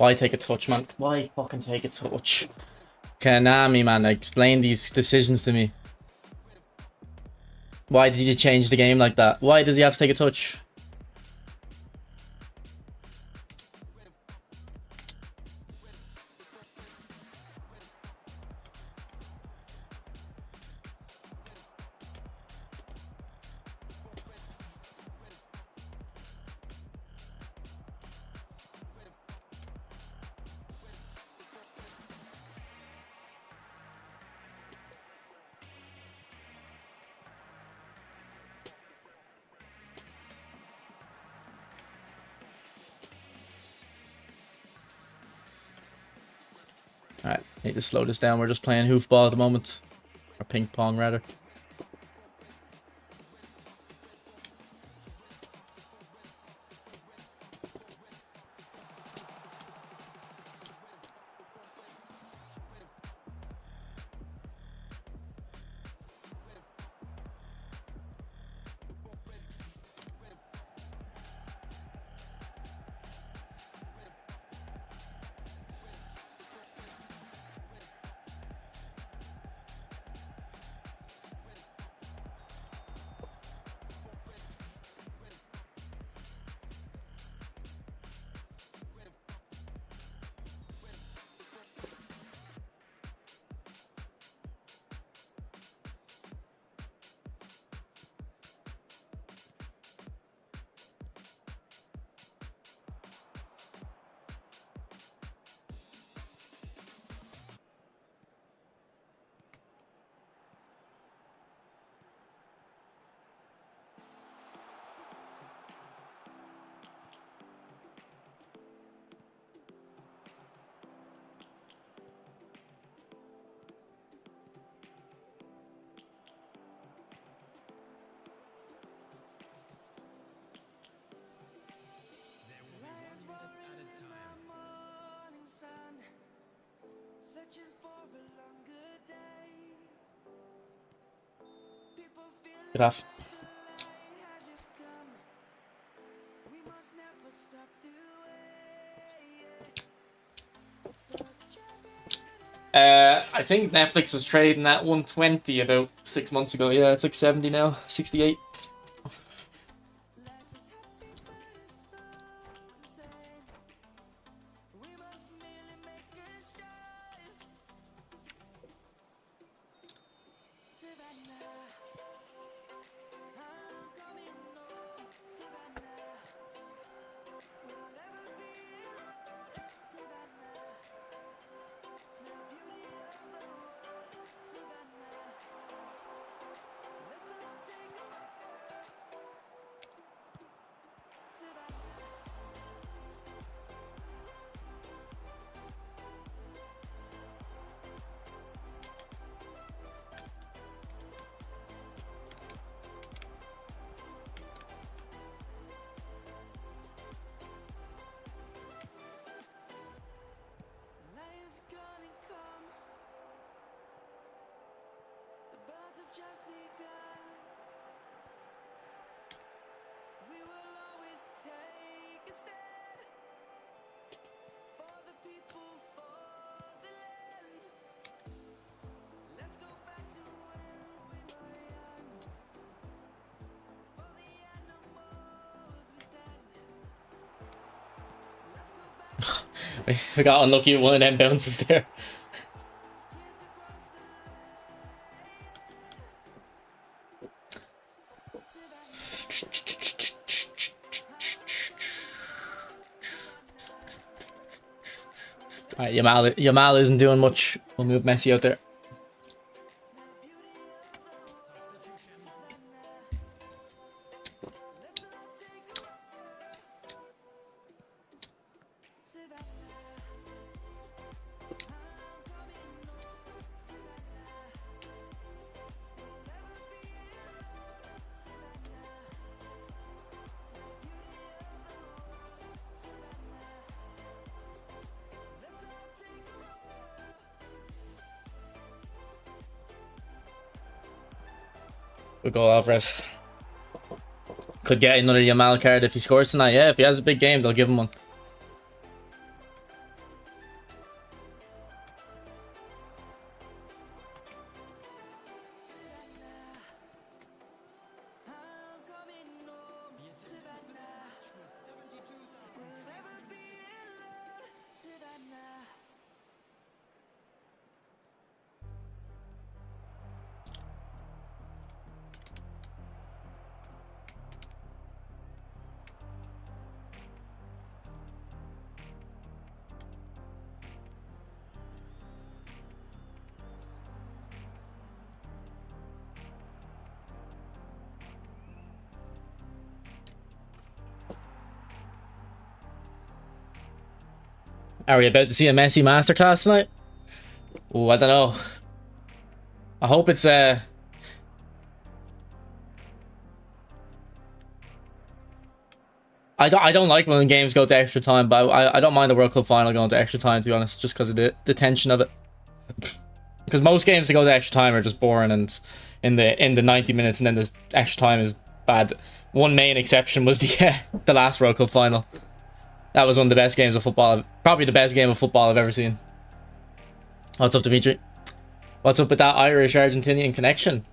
Why take a touch, man? Why fucking take a touch? Konami, man, explain these decisions to me. Why did you change the game like that? Why does he have to take a touch? Alright, need to slow this down. We're just playing hoofball at the moment. Or ping pong, rather. Get off. I think Netflix was trading at 120 about 6 months ago. Yeah, it's like 70 now, 68. We got unlucky with one of them bounces there. Alright, Yamal isn't doing much. We'll move Messi out there. Good goal, Alvarez. Could get another Yamal card if he scores tonight. Yeah, if he has a big game, they'll give him one. Are we about to see a Messi masterclass tonight? Oh, I don't know. I hope it's I don't like when games go to extra time, but I don't mind the World Cup final going to extra time, to be honest, just because of the tension of it. Because most games that go to extra time are just boring, and in the 90 minutes, and then this extra time is bad. One main exception was the last World Cup final. That was one of the best games of football, probably the best game of football I've ever seen. What's up, Dimitri? What's up with that Irish-Argentinian connection?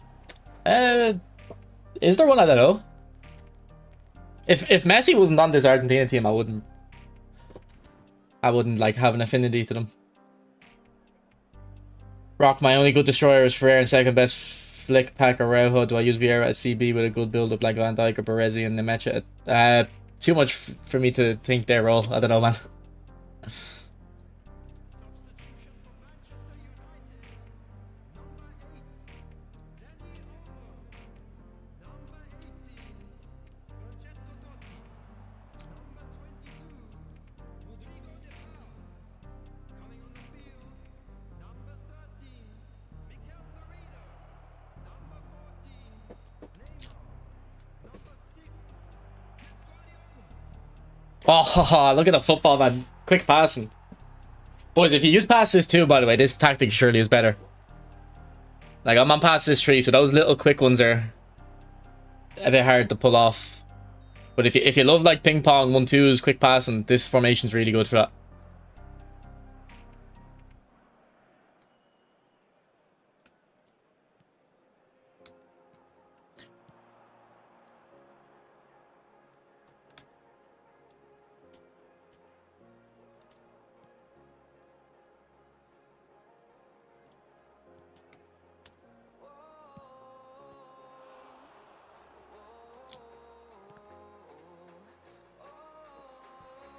Is there one? I don't know. If Messi wasn't on this Argentina team, I wouldn't like have an affinity to them. Rock, my only good destroyer is Ferrer, and second best flick pack Araujo. Do I use Vieira at CB with a good build up like Van Dijk or Baresi and Nemecha? Too much for me to think their role. I don't know, man. Oh, look at the football, man. Quick passing. Boys, if you use passes too, by the way, this tactic surely is better. Like, I'm on passes 3, so those little quick ones are a bit hard to pull off. But if you love, like, ping pong, 1-2s, quick passing, this formation's really good for that.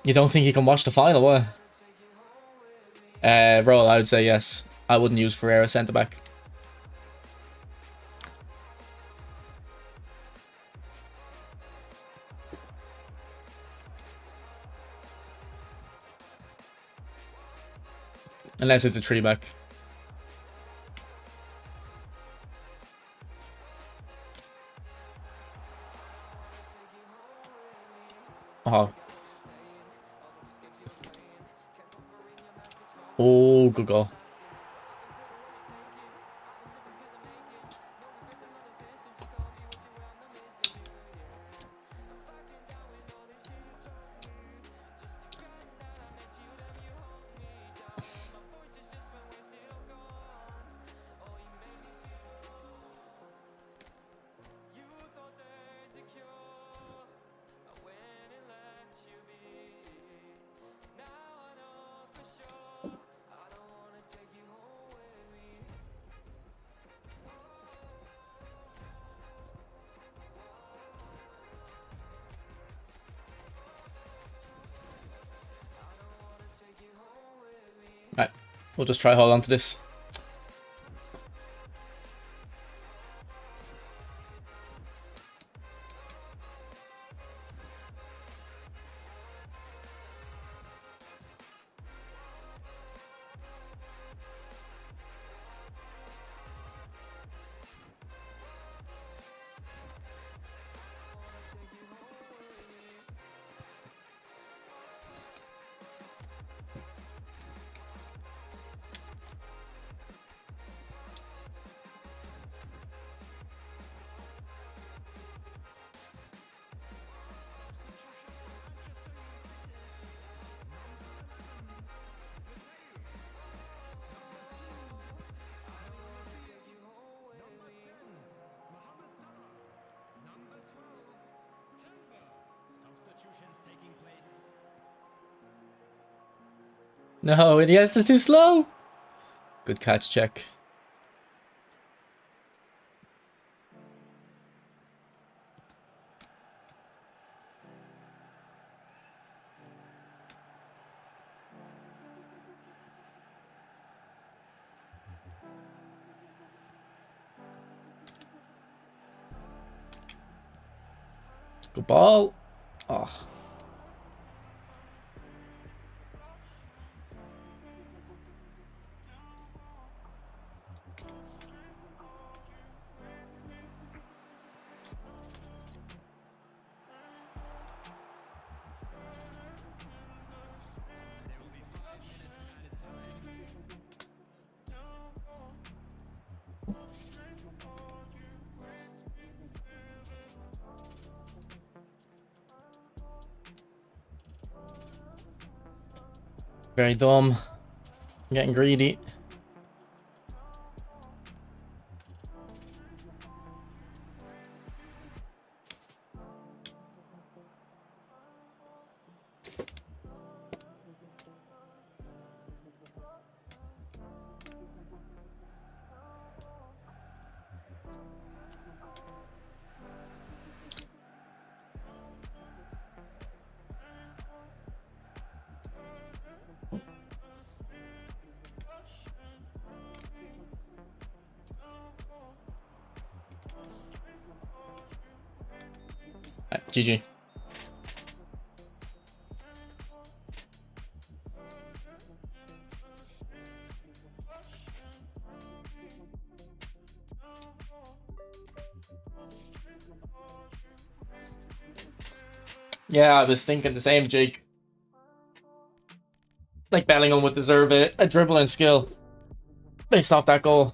You don't think you can watch the final, what? Roll, I would say yes. I wouldn't use Ferreira centre-back. Unless it's a 3-back. Oh. Oh, good goal. Right, we'll just try hold on to this. No, Iniesta is too slow. Good catch, check. Good ball. Oh. Very dumb. I'm getting greedy. GG. Yeah, I was thinking the same, Jake. Like Bellingham would deserve a dribbling skill based off that goal.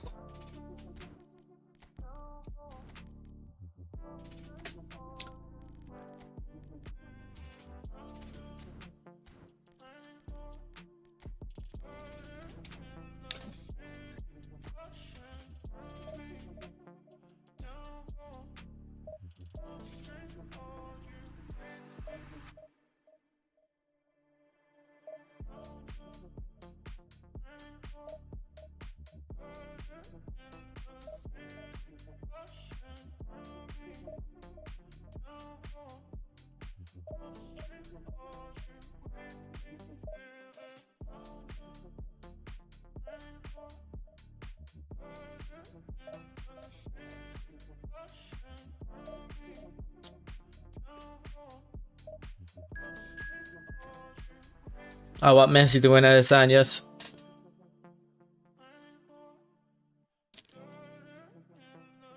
I want Messi to win out of San, yes.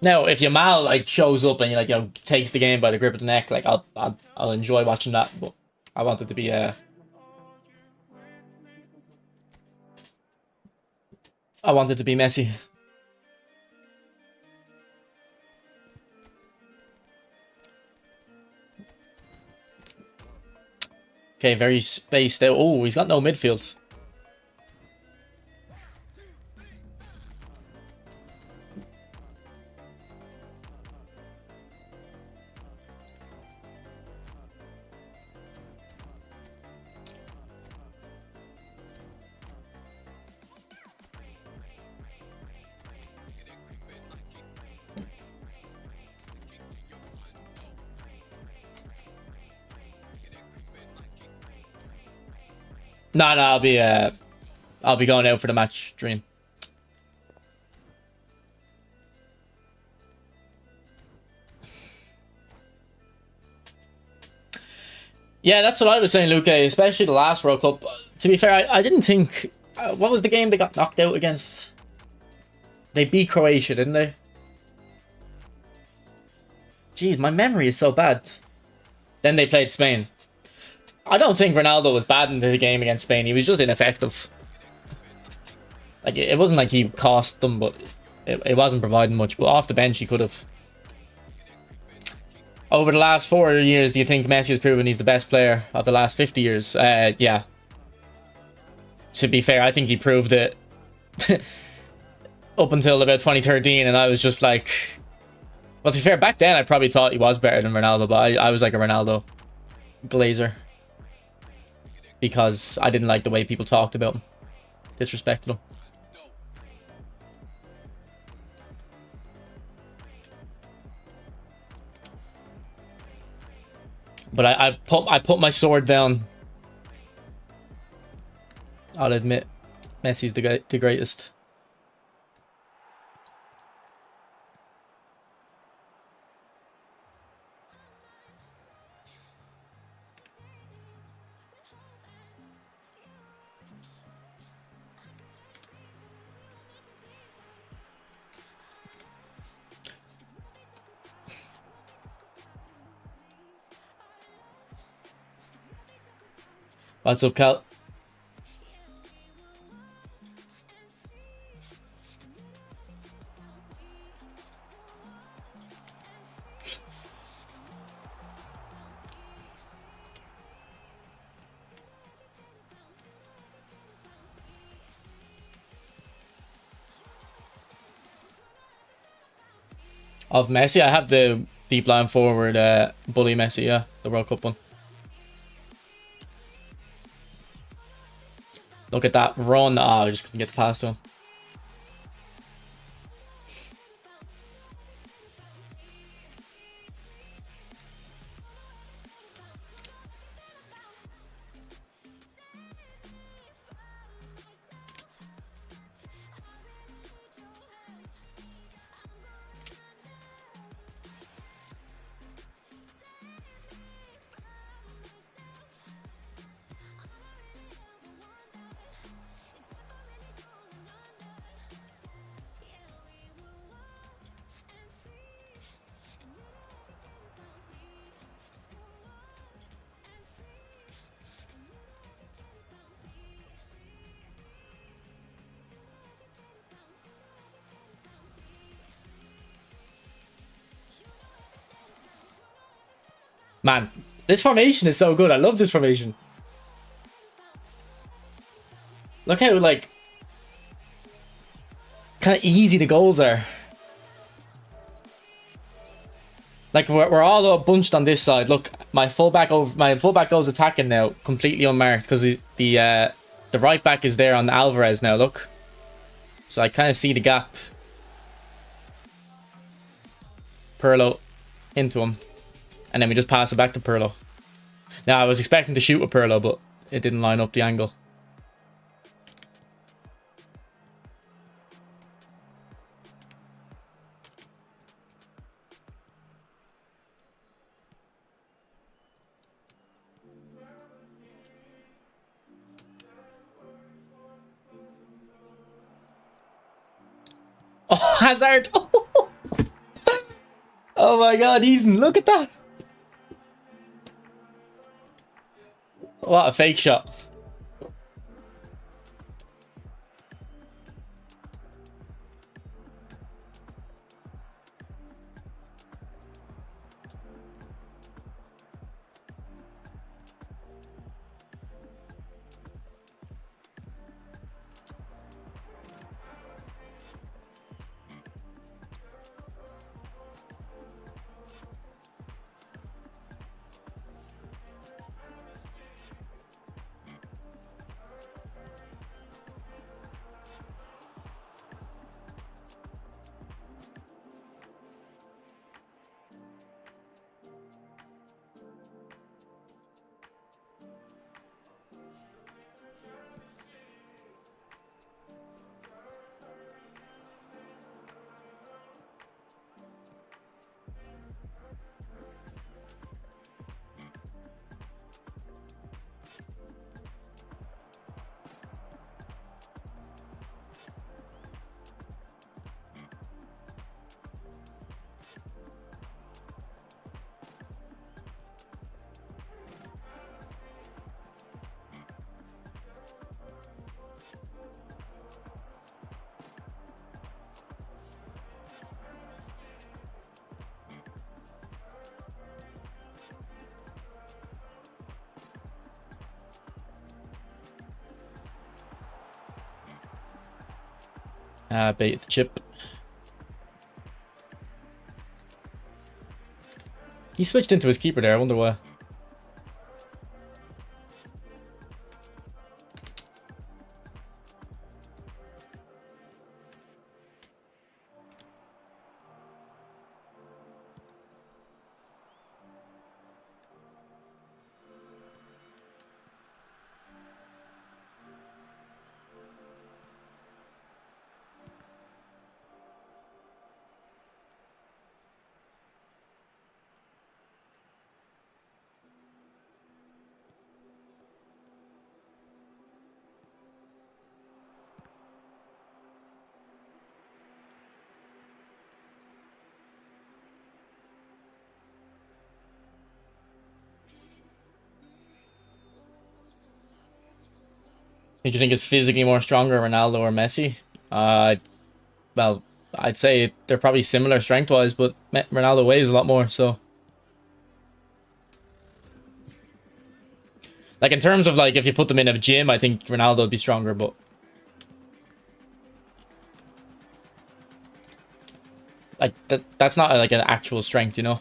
Now, if Yamal like shows up and takes the game by the grip of the neck, like I'll enjoy watching that. But I want it to be I want it to be Messi. Okay, very spaced out. Oh, he's got no midfield. No, I'll be going out for the match, Dream. Yeah, that's what I was saying, Luke, especially the last World Cup. To be fair, I didn't think... what was the game they got knocked out against? They beat Croatia, didn't they? Jeez, my memory is so bad. Then they played Spain. I don't think Ronaldo was bad in the game against Spain. He was just ineffective. Like, it wasn't like he cost them, but it wasn't providing much. But off the bench, he could have. Over the last 4 years, do you think Messi has proven he's the best player of the last 50 years? Yeah. To be fair, I think he proved it up until about 2013, and I was just like... Well, to be fair, back then I probably thought he was better than Ronaldo, but I was like a Ronaldo glazer. Because I didn't like the way people talked about him. Disrespected him. But I put my sword down. I'll admit, Messi's the greatest. What's up, Cal? Of Messi, I have the deep line forward bully Messi, yeah, the World Cup one. Look at that run. Ah, I just couldn't get the pass to him. Man, this formation is so good. I love this formation. Look how, like, kind of easy the goals are. Like, we're all bunched on this side. Look, my fullback goes attacking now, completely unmarked, because the right back is there on Alvarez now. Look, so I kind of see the gap. Pirlo into him. And then we just pass it back to Pirlo. Now, I was expecting to shoot with Pirlo, but it didn't line up the angle. Oh, Hazard! Oh my god, Eden, look at that! What a fake shot. Bait the chip. He switched into his keeper there, I wonder why. Who do you think is physically more stronger, Ronaldo or Messi? Well, I'd say they're probably similar strength-wise, but Ronaldo weighs a lot more, so... Like, in terms of, like, if you put them in a gym, I think Ronaldo would be stronger, but... like that's not like an actual strength, you know.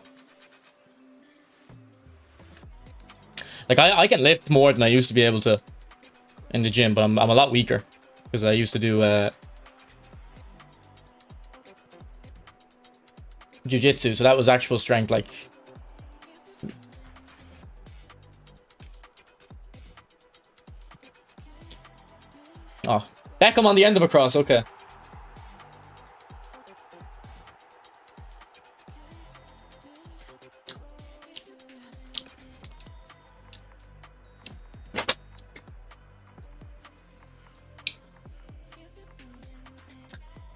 Like I can lift more than I used to be able to in the gym, but I'm a lot weaker because I used to do jiu-jitsu, so that was actual strength. Like, oh, Beckham on the end of a cross. Okay.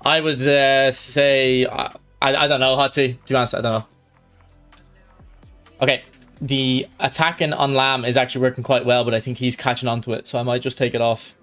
I would say I don't know, Hotty. To be honest, I don't know. Okay, the attacking on Lamb is actually working quite well, but I think he's catching on to it, so I might just take it off.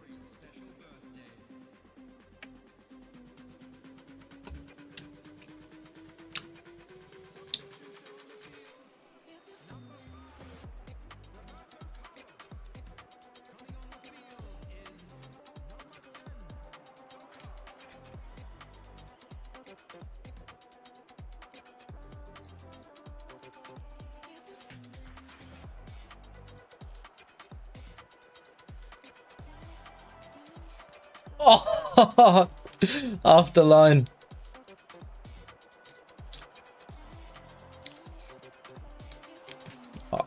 Oh, off the line. Oh.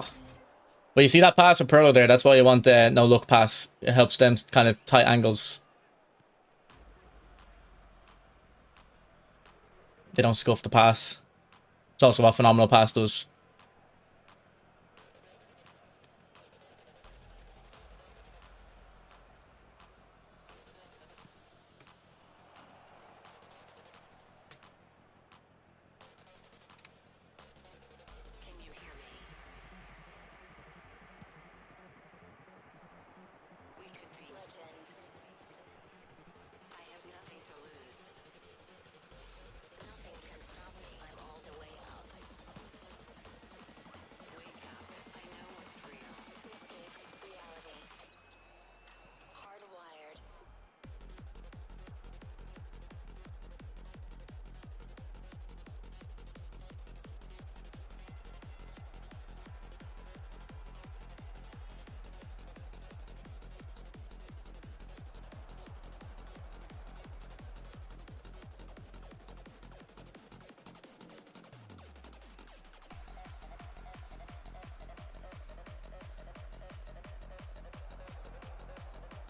But you see that pass with Perlo there? That's why you want the no-look pass. It helps them kind of tight angles. They don't scuff the pass. It's also what phenomenal pass does.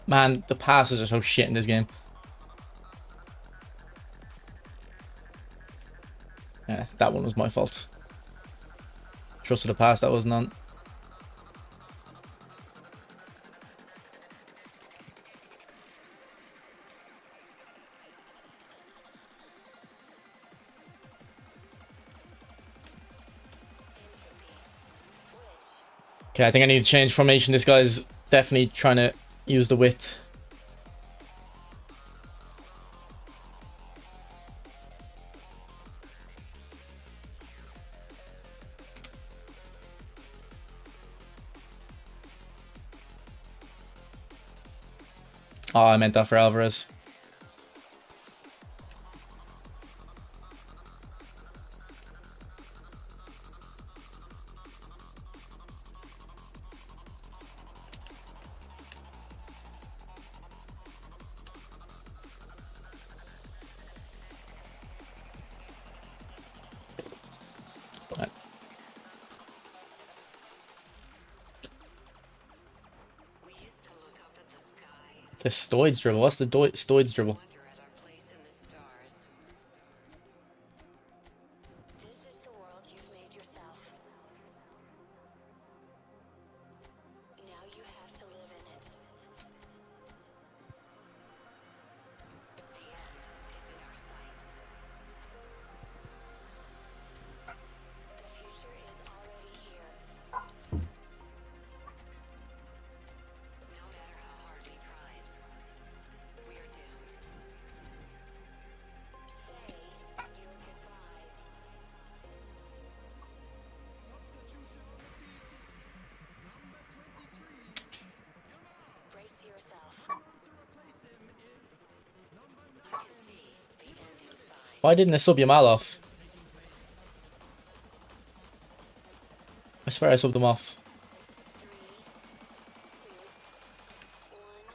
Man, the passes are so shit in this game. Yeah, that one was my fault. Trusted a pass that wasn't on. Okay, I think I need to change formation. This guy's definitely trying to use the width. Oh, I meant that for Alvarez. The Stoids dribble. What's the Stoids dribble? Why didn't they sub Yamal off? I swear I subbed them off.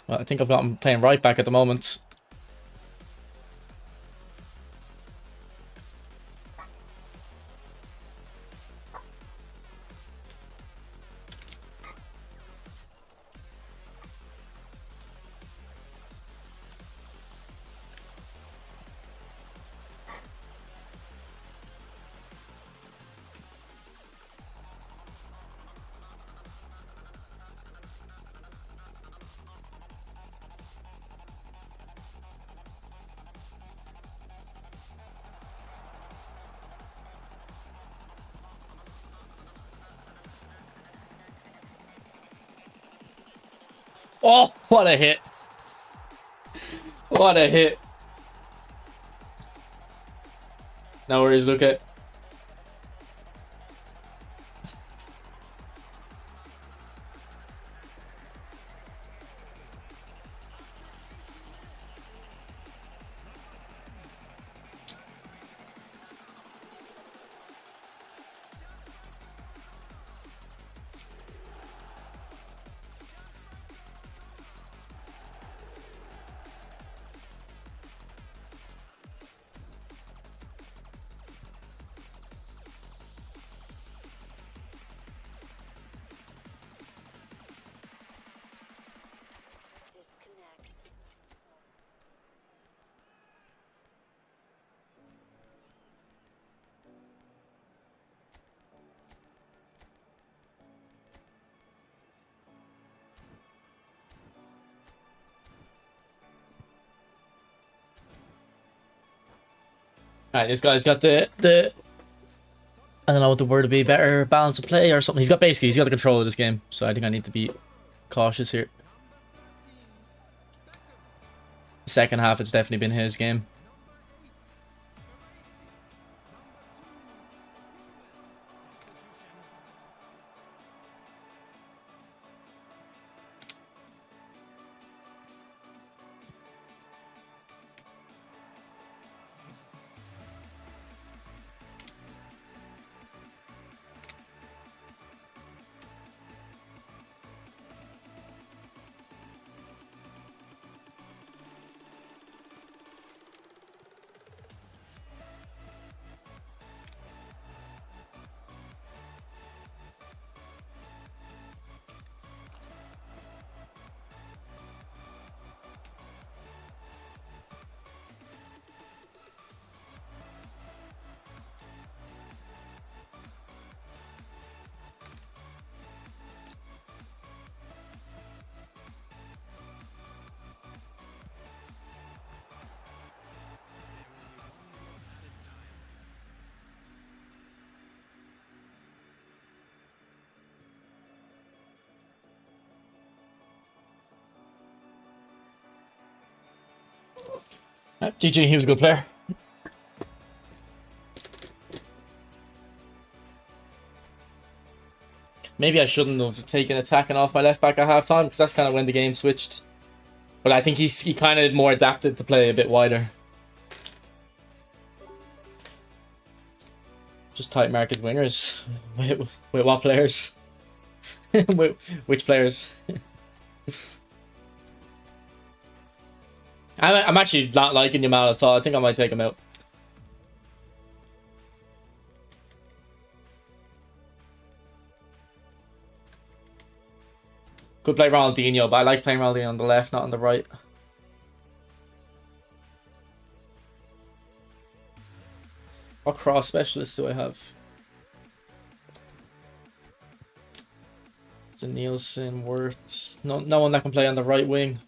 Well, I think I've got him playing right back at the moment. Oh, what a hit. What a hit. No worries, look at. Alright, this guy's got the I don't know what the word would be, better balance of play or something. He's got the control of this game, so I think I need to be cautious here. Second half, it's definitely been his game. GG, he was a good player. Maybe I shouldn't have taken attacking off my left back at halftime because that's kind of when the game switched. But I think he kind of more adapted to play a bit wider. Just tight market wingers. With what players? Which players? I'm actually not liking Yamal at all. I think I might take him out. Could play Ronaldinho, but I like playing Ronaldinho on the left, not on the right. What cross specialists do I have? The Nielsen, Wirtz. No one that can play on the right wing.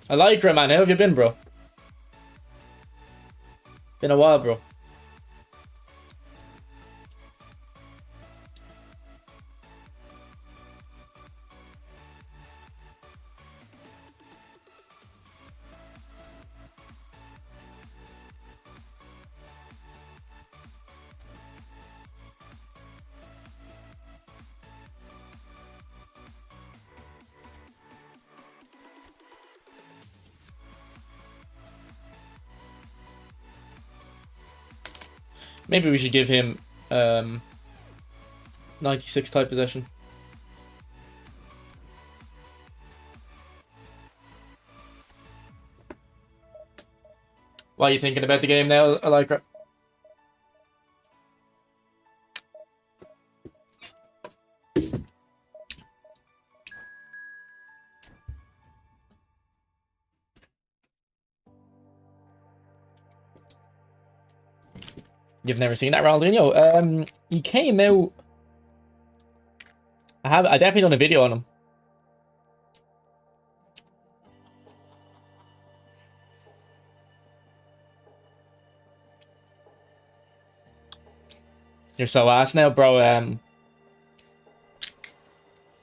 I like you, man. How have you been, bro? Been a while, bro. Maybe we should give him 96 type possession. What are you thinking about the game now, Alykra? You've never seen that Ronaldinho? He came out. I definitely done a video on him. You're so ass now, bro.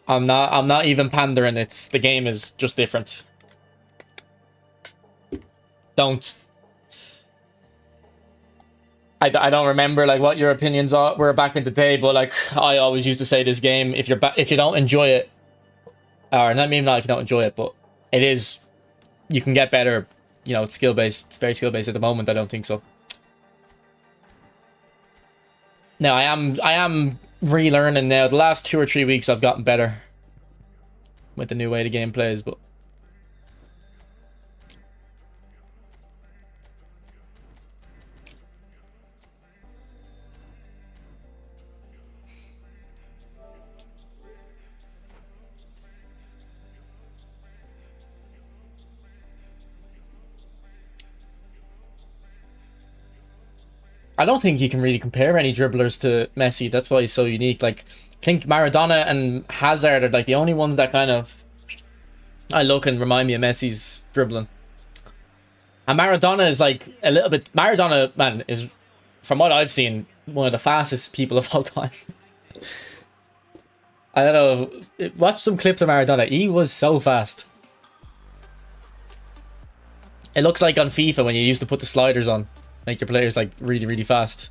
I'm not even pandering. The game is just different. I don't remember like what your opinions were back in the day, but like I always used to say this game, if you don't enjoy it, or not maybe not if you don't enjoy it, but it is, you can get better. You know, it's skill based, very skill based at the moment. I don't think so. Now I am relearning now. The last 2 or 3 weeks I've gotten better with the new way the game plays, but I don't think you can really compare any dribblers to Messi. That's why he's so unique. Like, I think Maradona and Hazard are like the only ones that kind of I look and remind me of Messi's dribbling. And Maradona is like a little bit. Maradona, man, is, from what I've seen, one of the fastest people of all time. I don't know. Watch some clips of Maradona. He was so fast. It looks like on FIFA when you used to put the sliders on. Make your players like really, really fast.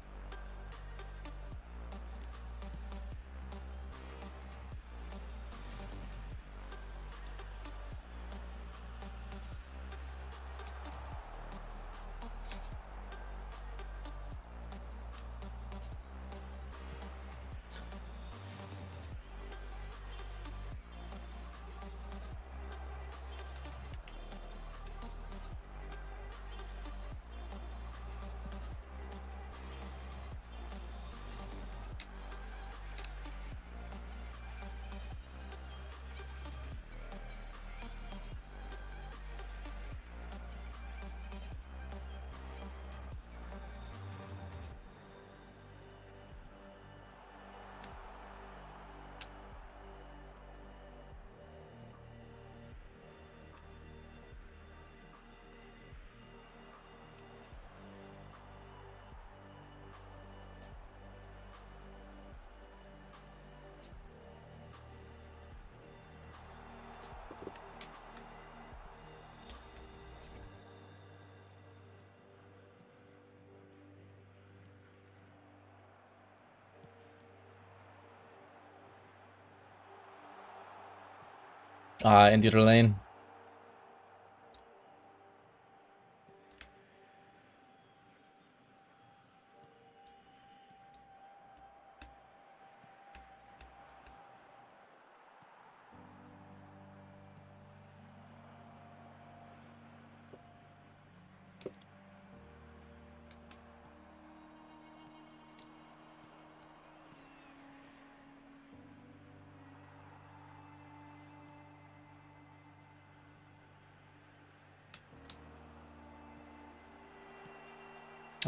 In the other lane.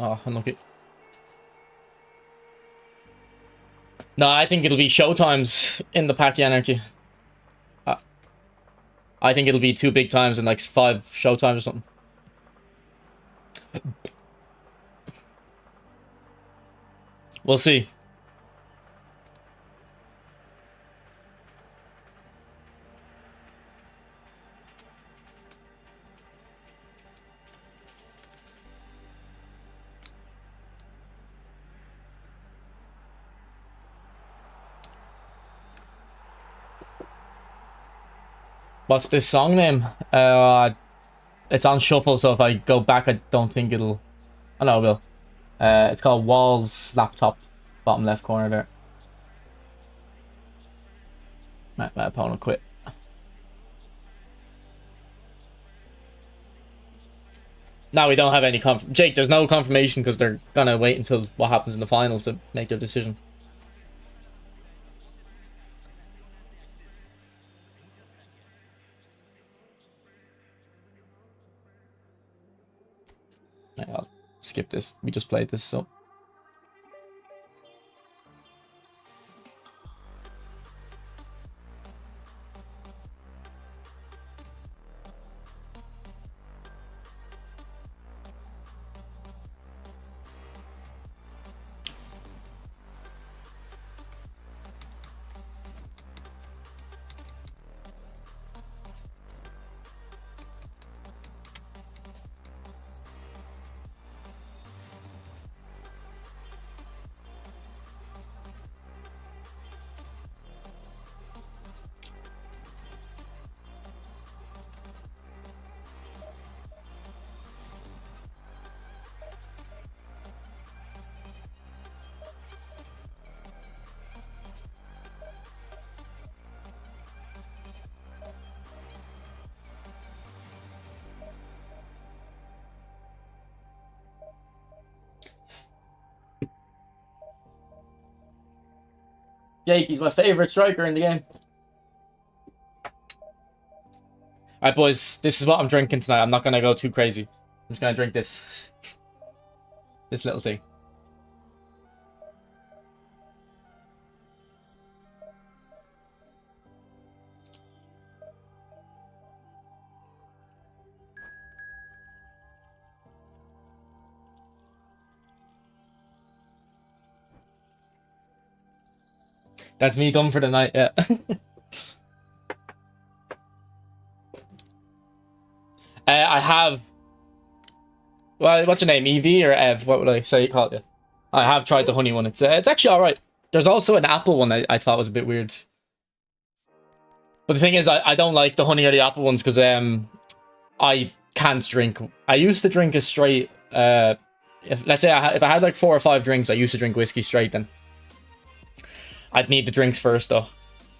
Oh, unlucky. No, I think it'll be showtimes in the Pack the Anarchy. I think it'll be 2 big times and like 5 showtimes or something. We'll see. What's this song name? It's on shuffle, so if I go back, I don't think it'll. Oh no, it will. It's called Walls Laptop, bottom left corner there. My opponent quit. Now we don't have any Jake, there's no confirmation because they're gonna wait until what happens in the finals to make their decision. I'll skip this. We just played this, so. Jake, he's my favorite striker in the game. Alright, boys, this is what I'm drinking tonight. I'm not gonna go too crazy. I'm just gonna drink this. This little thing. That's me done for the night, yeah. I have... Well, what's your name? Evie or Ev? What would I say you call it? I have tried the honey one. It's actually alright. There's also an apple one I thought was a bit weird. But the thing is, I don't like the honey or the apple ones because I can't drink. I used to drink a straight... let's say if I had like 4 or 5 drinks, I used to drink whiskey straight then. I'd need the drinks first though.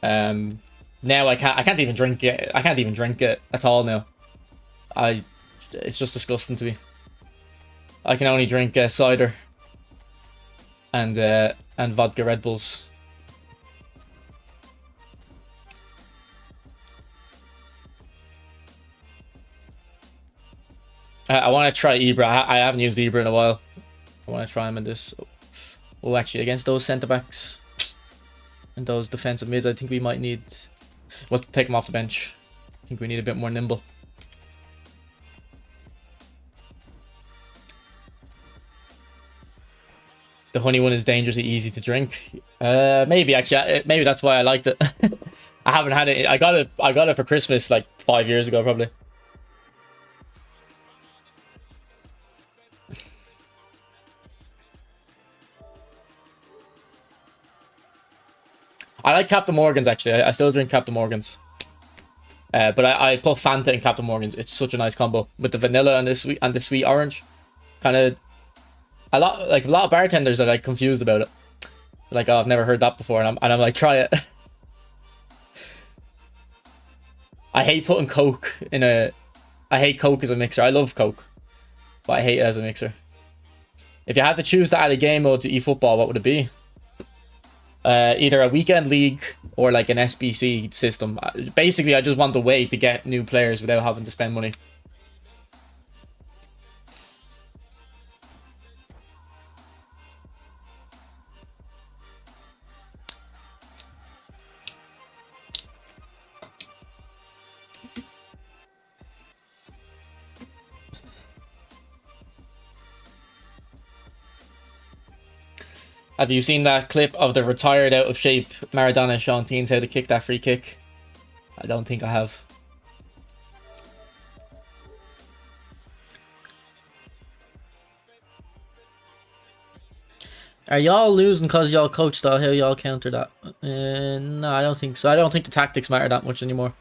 Now I can't even drink it. I can't even drink it at all now. It's just disgusting to me. I can only drink cider and vodka Red Bulls. I want to try Ibra. I haven't used Ibra in a while. I want to try him in this. Oh, actually, against those centre backs and those defensive mids, I think we might need. We'll take him off the bench. I think we need a bit more nimble. The honey one is dangerously easy to drink. Maybe actually, maybe that's why I liked it. I haven't had it. I got it for Christmas like 5 years ago, probably. I like Captain Morgan's actually. I still drink Captain Morgan's. But I put Fanta in Captain Morgan's. It's such a nice combo with the vanilla and the sweet orange. Kind of a lot of bartenders are like confused about it. They're like, oh, I've never heard that before, and I'm like, try it. I hate putting Coke in a. I hate Coke as a mixer. I love Coke, but I hate it as a mixer. If you had to choose to add a game mode to eFootball, what would it be? Either a weekend league or like an SBC system. Basically, I just want the way to get new players without having to spend money. Have you seen that clip of the retired out of shape Maradona showing teens how to kick that free kick? I don't think I have. Are y'all losing because y'all coach though? How y'all counter that? No, I don't think so. I don't think the tactics matter that much anymore.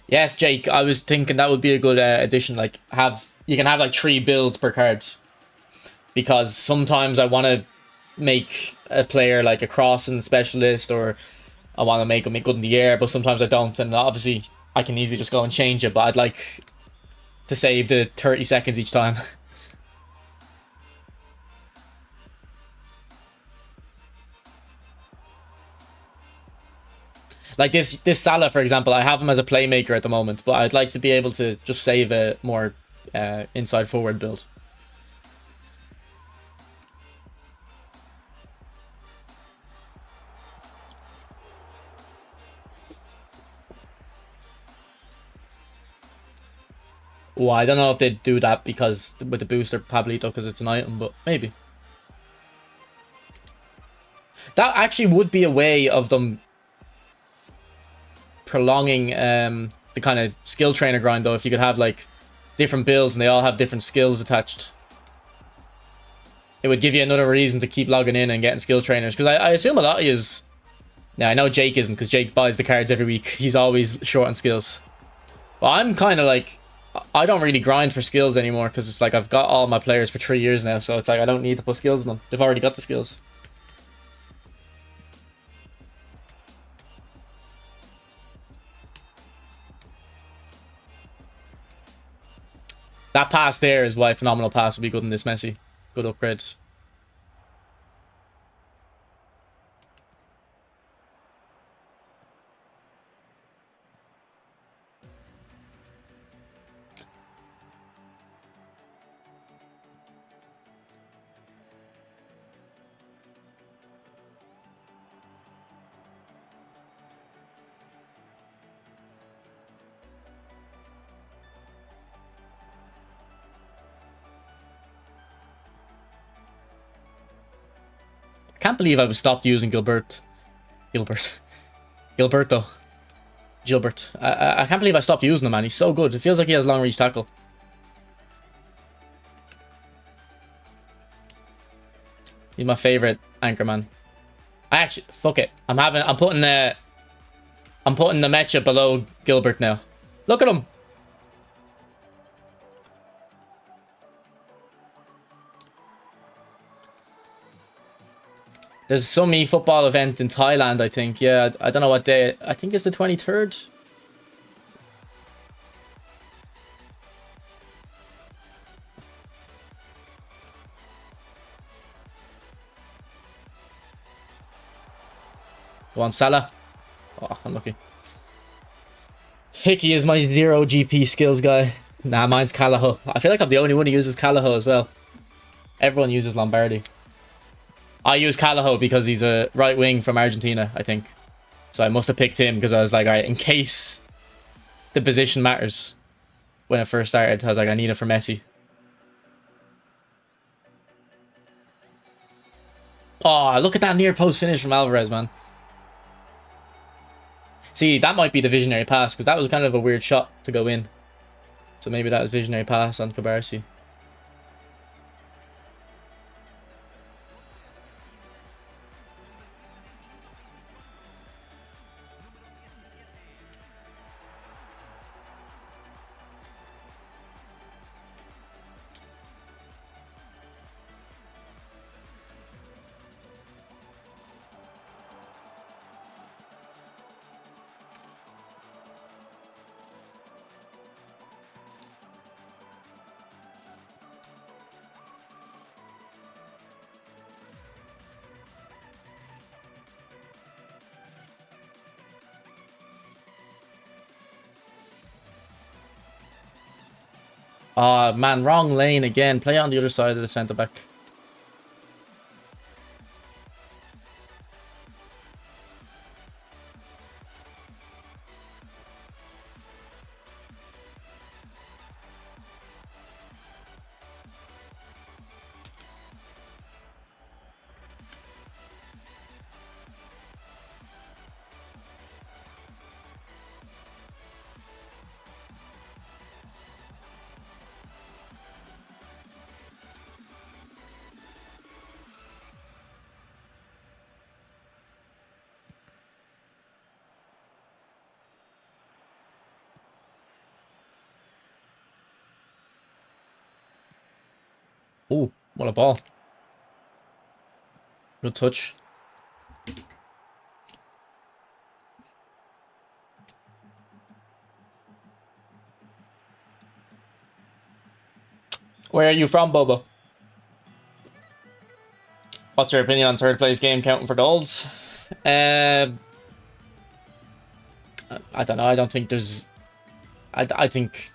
Yes, Jake, I was thinking that would be a good addition. Like you can have like 3 builds per card. because sometimes I want to make a player like a crossing specialist, or I want to make him good in the air, but sometimes I don't, and obviously I can easily just go and change it, but I'd like to save the 30 seconds each time. Like this Salah, for example, I have him as a playmaker at the moment, but I'd like to be able to just save a more inside forward build. Well, I don't know if they'd do that because with the booster Pablito, because it's an item, but maybe. That actually would be a way of them prolonging the kind of skill trainer grind, though, if you could have like different builds and they all have different skills attached. It would give you another reason to keep logging in and getting skill trainers, because I assume a lot of yous... Now, I know Jake isn't, because Jake buys the cards every week. He's always short on skills. But I'm kind of like... I don't really grind for skills anymore, because it's like I've got all my players for 3 years now, so it's like I don't need to put skills in them. They've already got the skills. That pass there is why Phenomenal Pass would be good in this Messi. Good upgrade. Can't believe I was stopped using Gilberto. Gilbert. I can't believe I stopped using him, man. He's so good. It feels like he has long reach tackle. He's my favorite anchor man. I actually fuck it. I'm putting the Mecha below Gilbert now. Look at him. There's some eFootball event in Thailand, I think. Yeah, I don't know what day. I think it's the 23rd. Go on, Salah. Oh, unlucky. Hickey is my 0 GP skills guy. Nah, mine's Callagho. I feel like I'm the only one who uses Callagho as well. Everyone uses Lombardi. I use Callagho because he's a right wing from Argentina, I think. So I must have picked him because I was like, alright, in case the position matters. When it first started, I was like, I need it for Messi. Oh, look at that near post finish from Alvarez, man. See, that might be the visionary pass, because that was kind of a weird shot to go in. So maybe that was visionary pass on Cabarsi. Oh, man, wrong lane again. Play on the other side of the centre-back. Ooh. What a ball. Good touch. Where are you from, Bobo? What's your opinion on third place game counting for goals? I don't know. I don't think there's... I think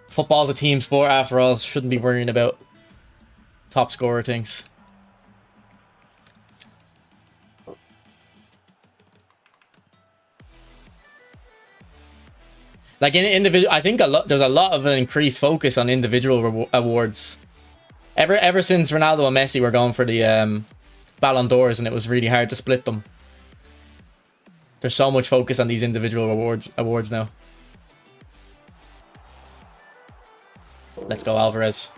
football's a team sport after all. Shouldn't be worrying about top scorer things. Like in individual, I think there's a lot of an increased focus on individual awards. Ever since Ronaldo and Messi were going for the Ballon d'Ors, and it was really hard to split them. There's so much focus on these individual awards now. Let's go, Alvarez.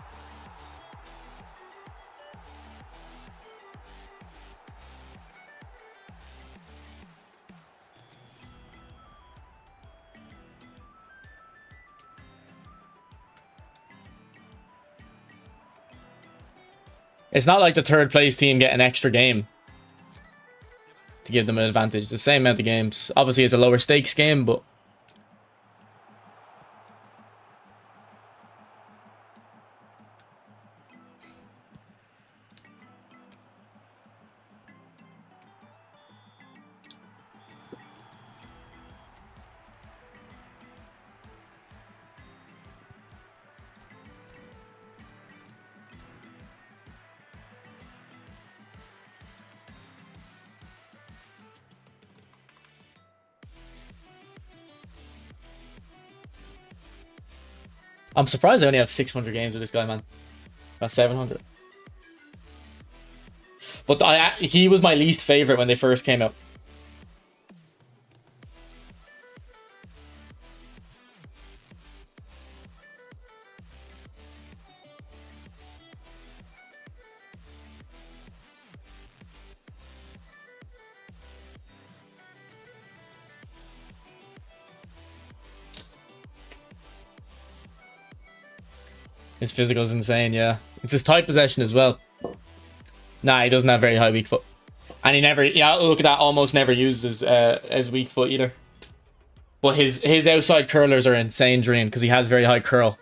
It's not like the third place team get an extra game to give them an advantage. It's the same amount of games. Obviously, it's a lower stakes game, but... I'm surprised I only have 600 games with this guy, man. That's 700. But he was my least favorite when they first came out. His physical is insane, yeah. It's his tight possession as well. Nah, he doesn't have very high weak foot. And he never, yeah, look at that, almost never uses his weak foot either. But his outside curlers are insane, Dream, because he has very high curl.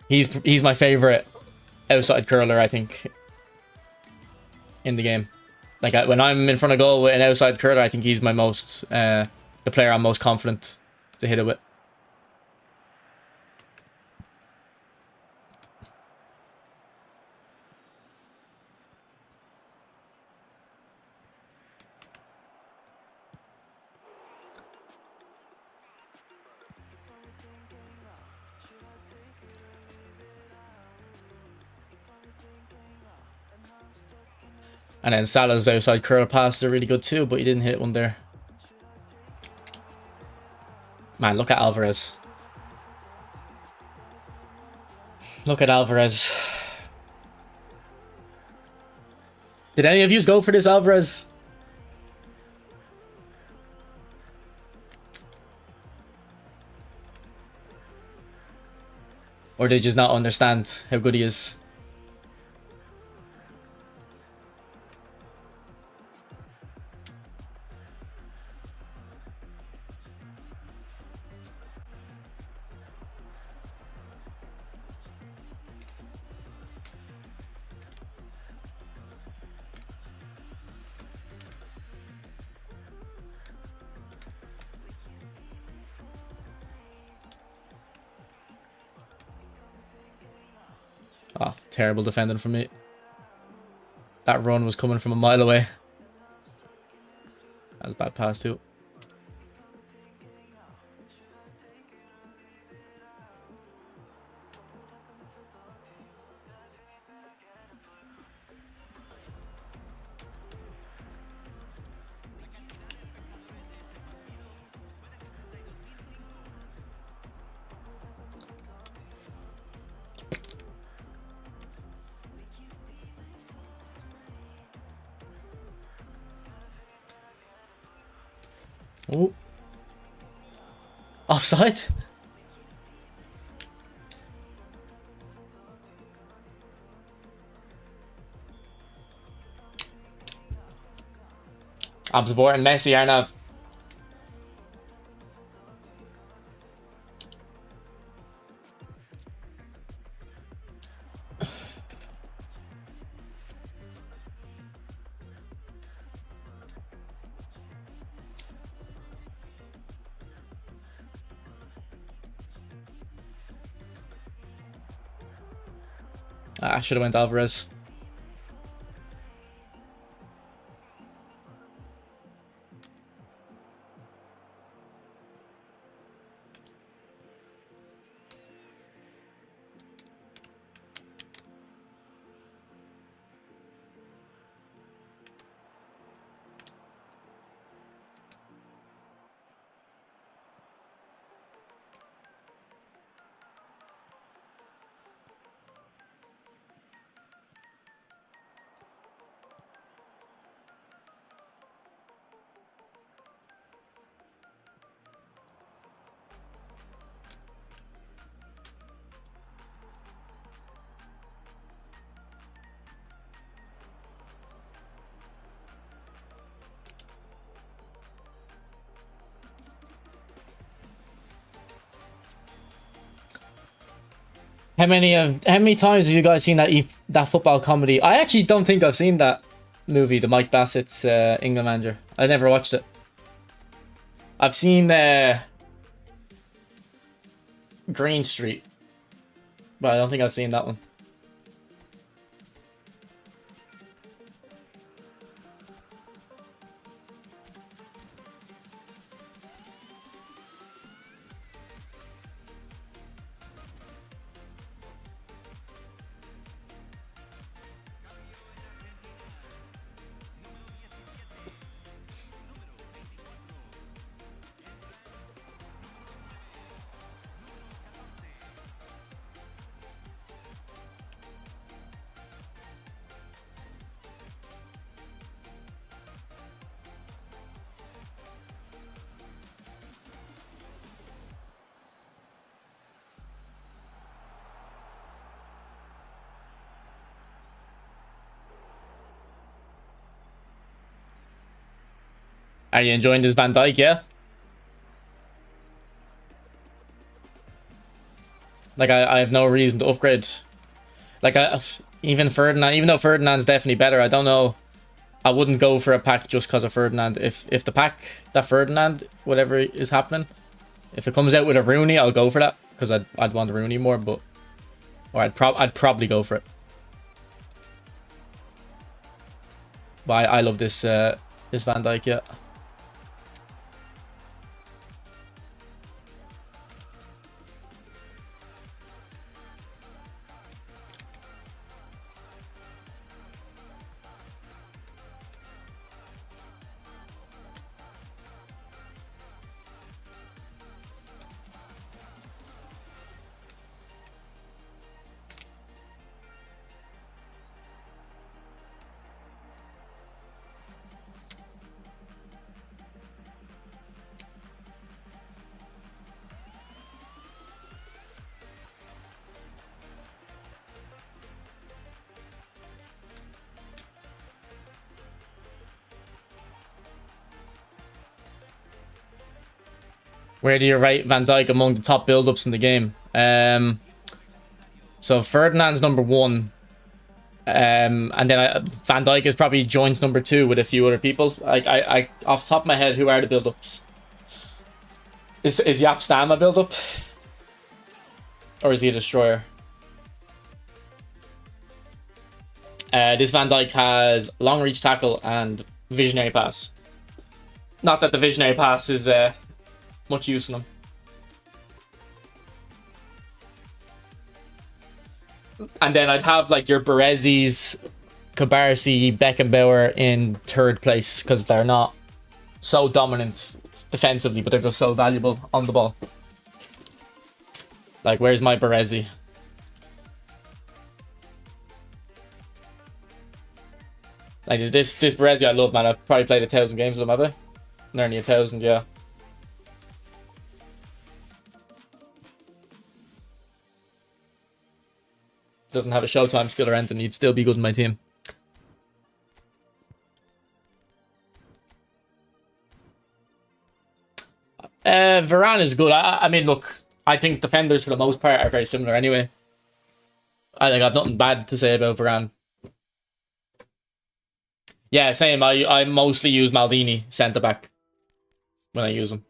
He's my favorite outside curler, I think, in the game. Like, when I'm in front of goal with an outside curler, I think he's my most, the player I'm most confident to hit it with. And then Salah's outside curl passes are really good too, but he didn't hit one there. Man, look at Alvarez. Look at Alvarez. Did any of you go for this Alvarez? Or did they just not understand how good he is? Oh, terrible defending from me. That run was coming from a mile away. That was a bad pass too. Oh. Offside? I I'm supporting Messi, Arnav. I should have went Alvarez. How many times have you guys seen that football comedy? I actually don't think I've seen that movie, the Mike Bassett's England Manager. I never watched it. I've seen Green Street, but I don't think I've seen that one. Are you enjoying this Van Dijk? Yeah. Like I have no reason to upgrade. Like even Ferdinand, even though Ferdinand's definitely better, I don't know. I wouldn't go for a pack just because of Ferdinand. If the pack that Ferdinand, whatever is happening, if it comes out with a Rooney, I'll go for that because I'd want a Rooney more, but or I'd probably go for it. But I love this this Van Dijk, yeah. Where do you rate Van Dijk among the top build-ups in the game? So Ferdinand's number 1. And then Van Dijk is probably joins number 2 with a few other people. I off the top of my head, who are the build-ups? Is Yap Stam a build-up? Or is he a destroyer? This Van Dijk has long reach tackle and visionary pass. Not that the visionary pass is much use in them. And then I'd have like your Berezzis, Cabarsi, Beckenbauer in 3rd place because they're not so dominant defensively, but they're just so valuable on the ball. Like, where's my Berezzi? Like, this Berezzi I love, man. I've probably played 1,000 games with him, have I? Nearly 1,000, yeah. Doesn't have a showtime skill or anything, he'd still be good in my team. Varane is good. I mean, look, I think defenders for the most part are very similar anyway. I think I've nothing bad to say about Varane. Yeah, same. I mostly use Maldini centre back when I use him.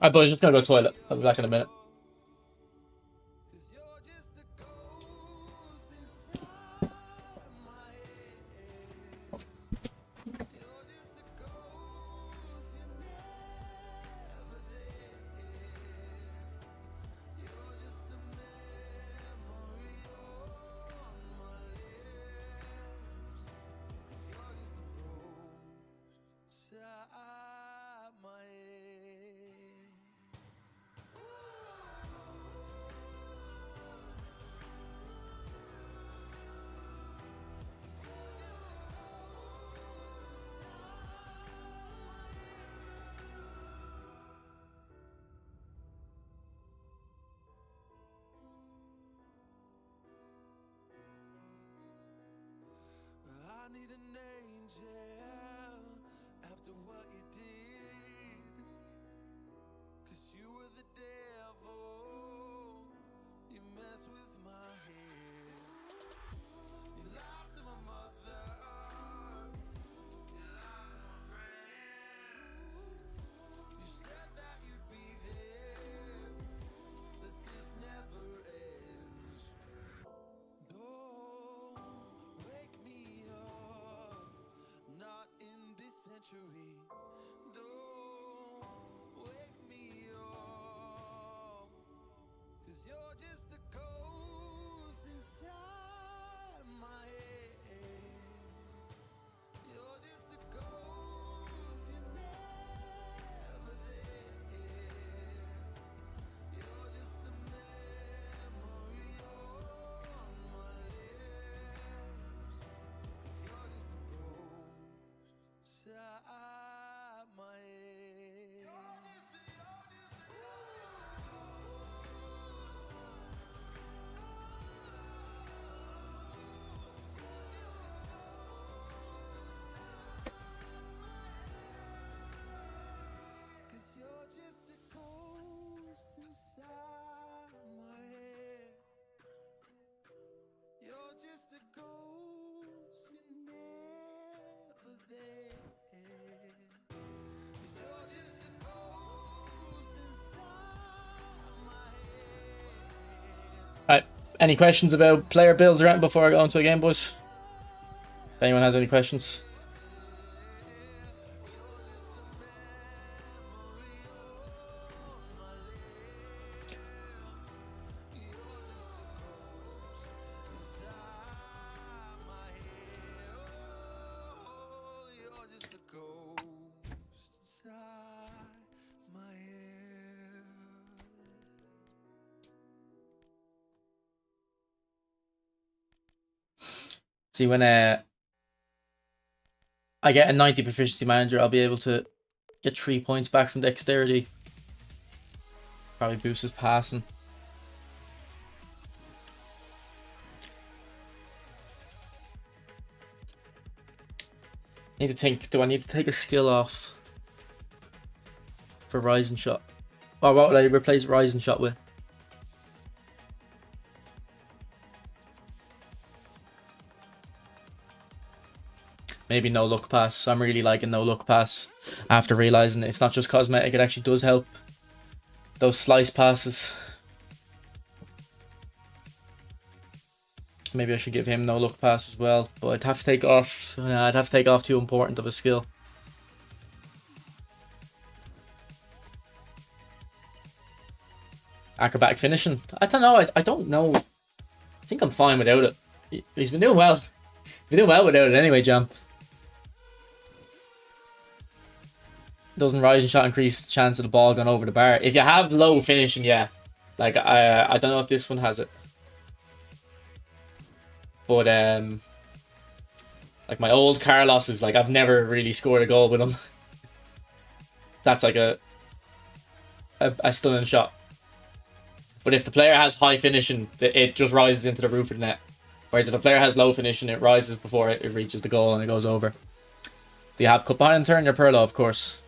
Alright, boys, just gonna go to the toilet. I'll be back in a minute. Alright, any questions about player builds or anything before I go into a game, boys? If anyone has any questions? See, when I get a 90 proficiency manager, I'll be able to get 3 points back from dexterity. Probably boost his passing. Need to think, do I need to take a skill off for Rising Shot? Or what would I replace Rising Shot with? Maybe no look pass. I'm really liking no look pass after realizing it's not just cosmetic, it actually does help. Those slice passes. Maybe I should give him no look pass as well, but I'd have to take off. I'd have to take off too important of a skill. Acrobatic finishing. I don't know. I don't know I think I'm fine without it. He's been doing well. Been doing well without it anyway, Jam. Doesn't rising shot increase chance of the ball going over the bar? If you have low finishing, yeah. Like I don't know if this one has it, but like my old Carlos is like I've never really scored a goal with him. That's like a stunning shot. But if the player has high finishing, it just rises into the roof of the net. Whereas if a player has low finishing, it rises before it reaches the goal and it goes over. Do you have cup behind and turn your Perlo? Of course.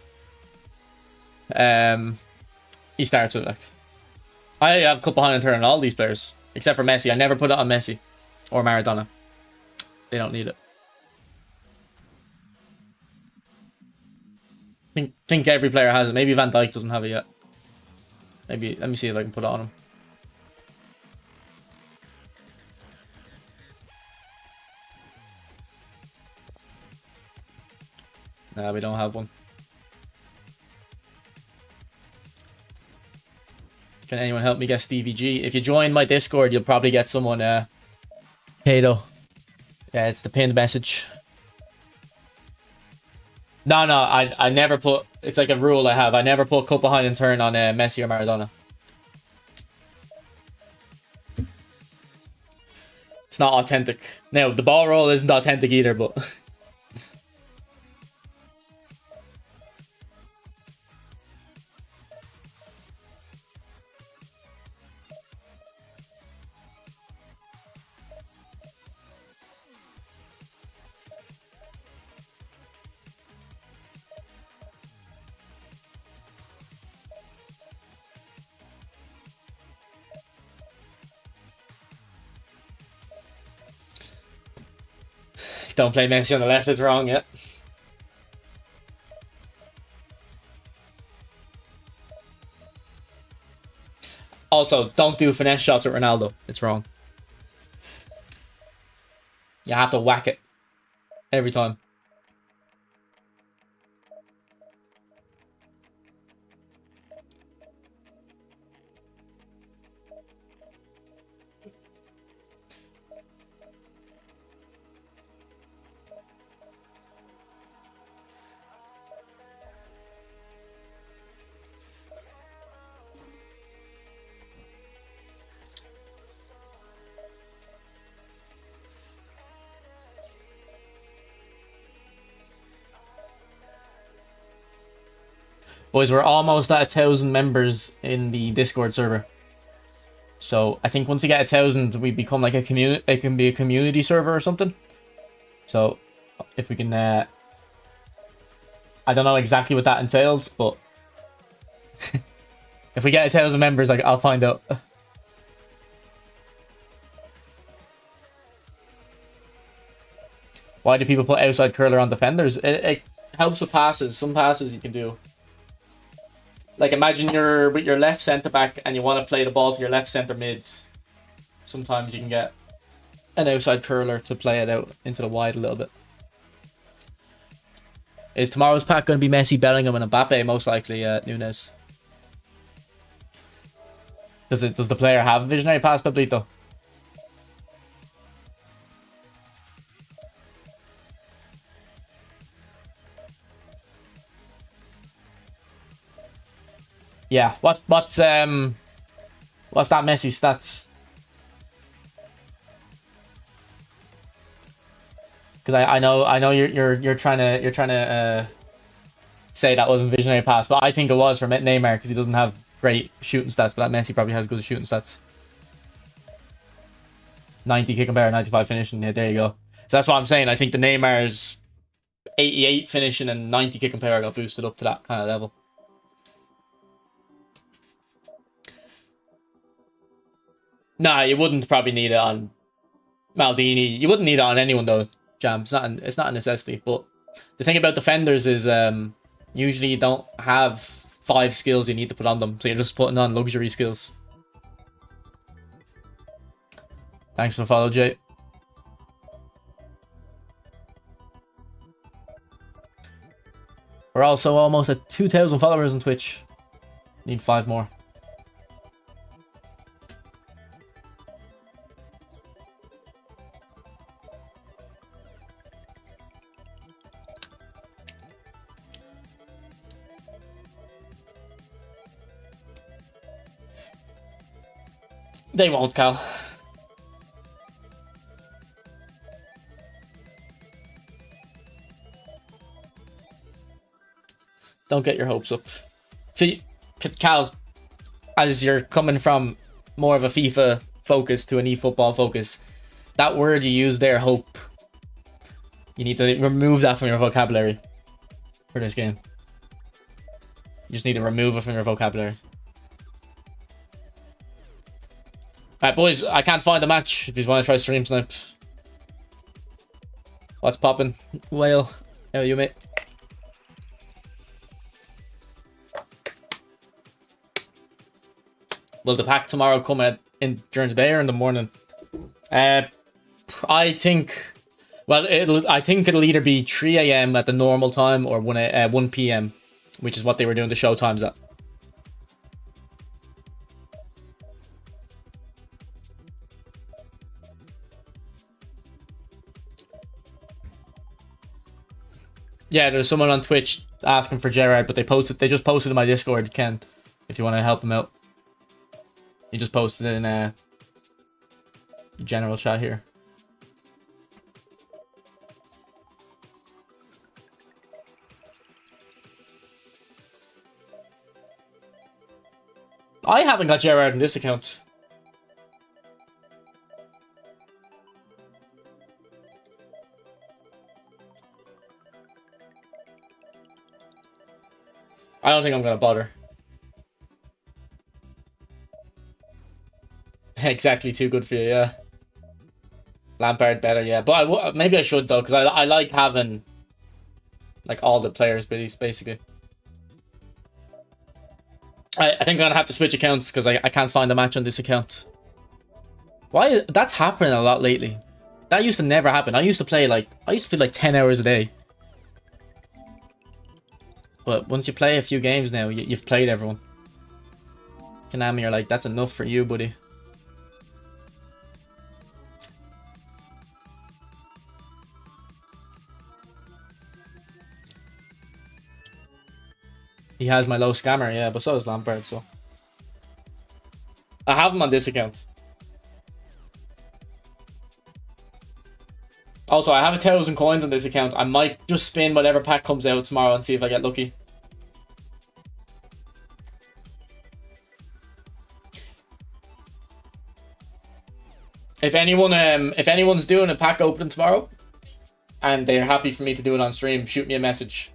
He starts with like. I have cup behind and turn on all these players. Except for Messi. I never put it on Messi. Or Maradona. They don't need it. I think every player has it. Maybe Van Dijk doesn't have it yet. Maybe, let me see if I can put it on him. Nah, we don't have one. Can anyone help me get Stevie G? If you join my Discord, you'll probably get someone, Kato. Yeah, it's the pinned message. No, I never put... It's like a rule I have. I never put cup behind and turn on Messi or Maradona. It's not authentic. Now, the ball roll isn't authentic either, but... Don't play Messi on the left is wrong, yeah. Also, don't do finesse shots with Ronaldo. It's wrong. You have to whack it every time. Boys, we're almost at 1,000 members in the Discord server. So I think once we get 1,000, we become like a community. It can be a community server or something. So if we can, I don't know exactly what that entails, but if we get 1,000 members, I'll find out. Why do people put outside curler on defenders? It helps with passes. Some passes you can do. Like, imagine you're with your left centre-back and you want to play the ball to your left centre-mid. Sometimes you can get an outside curler to play it out into the wide a little bit. Is tomorrow's pack going to be Messi, Bellingham and Mbappe? Most likely, Nunes. Does the player have a visionary pass, Pablito? Yeah, what's that Messi stats? Because I know you're trying to say that wasn't visionary pass, but I think it was for Neymar because he doesn't have great shooting stats, but that Messi probably has good shooting stats. 90 kick and power, 95 finishing. Yeah, there you go. So that's what I'm saying. I think the Neymar's 88 finishing and 90 kick and power got boosted up to that kind of level. Nah, you wouldn't probably need it on Maldini. You wouldn't need it on anyone though, Jam. It's not a necessity. But the thing about defenders is usually you don't have 5 skills you need to put on them. So you're just putting on luxury skills. Thanks for the follow, Jay. We're also almost at 2,000 followers on Twitch. Need 5 more. They won't, Cal. Don't get your hopes up. See, Cal, as you're coming from more of a FIFA focus to an eFootball focus, that word you use there, hope, you need to remove that from your vocabulary for this game. You just need to remove it from your vocabulary. Alright, boys, I can't find a match if you want to try stream snipe. What's poppin'? Whale, how are you, mate? Will the pack tomorrow come out during the day or in the morning? I think, well, I think it'll either be 3 a.m. at the normal time or 1 p.m., which is what they were doing the show times at. Yeah, there's someone on Twitch asking for Gerard, but they just posted in my Discord, Ken, if you want to help him out. He just posted it in a general chat here. I haven't got Gerard in this account. I don't think I'm gonna bother. Exactly, too good for you, yeah. Lampard better, yeah. But maybe I should, though, because I like having, like, all the players, basically. I think I'm going to have to switch accounts, because I can't find a match on this account. Why? That's happening a lot lately. That used to never happen. I used to play, like, 10 hours a day. But once you play a few games now, you've played everyone. Konami are like, that's enough for you, buddy. He has my low scammer, yeah, but so does Lampard, so. I have him on this account. Also, I have 1,000 coins on this account. I might just spin whatever pack comes out tomorrow and see if I get lucky. If anyone's doing a pack opening tomorrow and they're happy for me to do it on stream, shoot me a message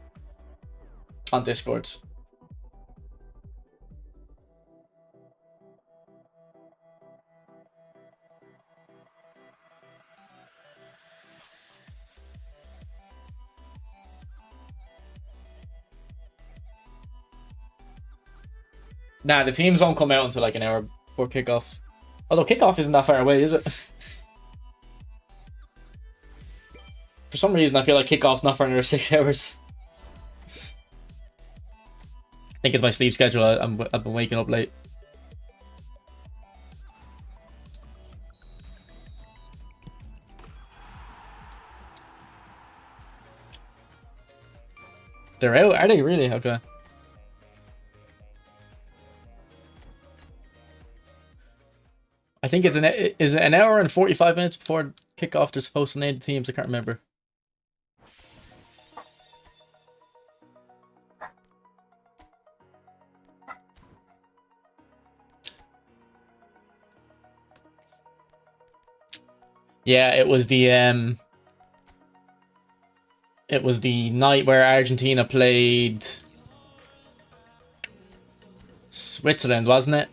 on Discord. Nah, the teams won't come out until like an hour before kickoff. Although kickoff isn't that far away, is it? For some reason, I feel like kickoff's not for another 6 hours. I think it's my sleep schedule. I've been waking up late. They're out, are they really? Okay. I think is it an hour and 45 minutes before kickoff they're supposed to name the teams? I can't remember. Yeah, it was the night where Argentina played Switzerland, wasn't it?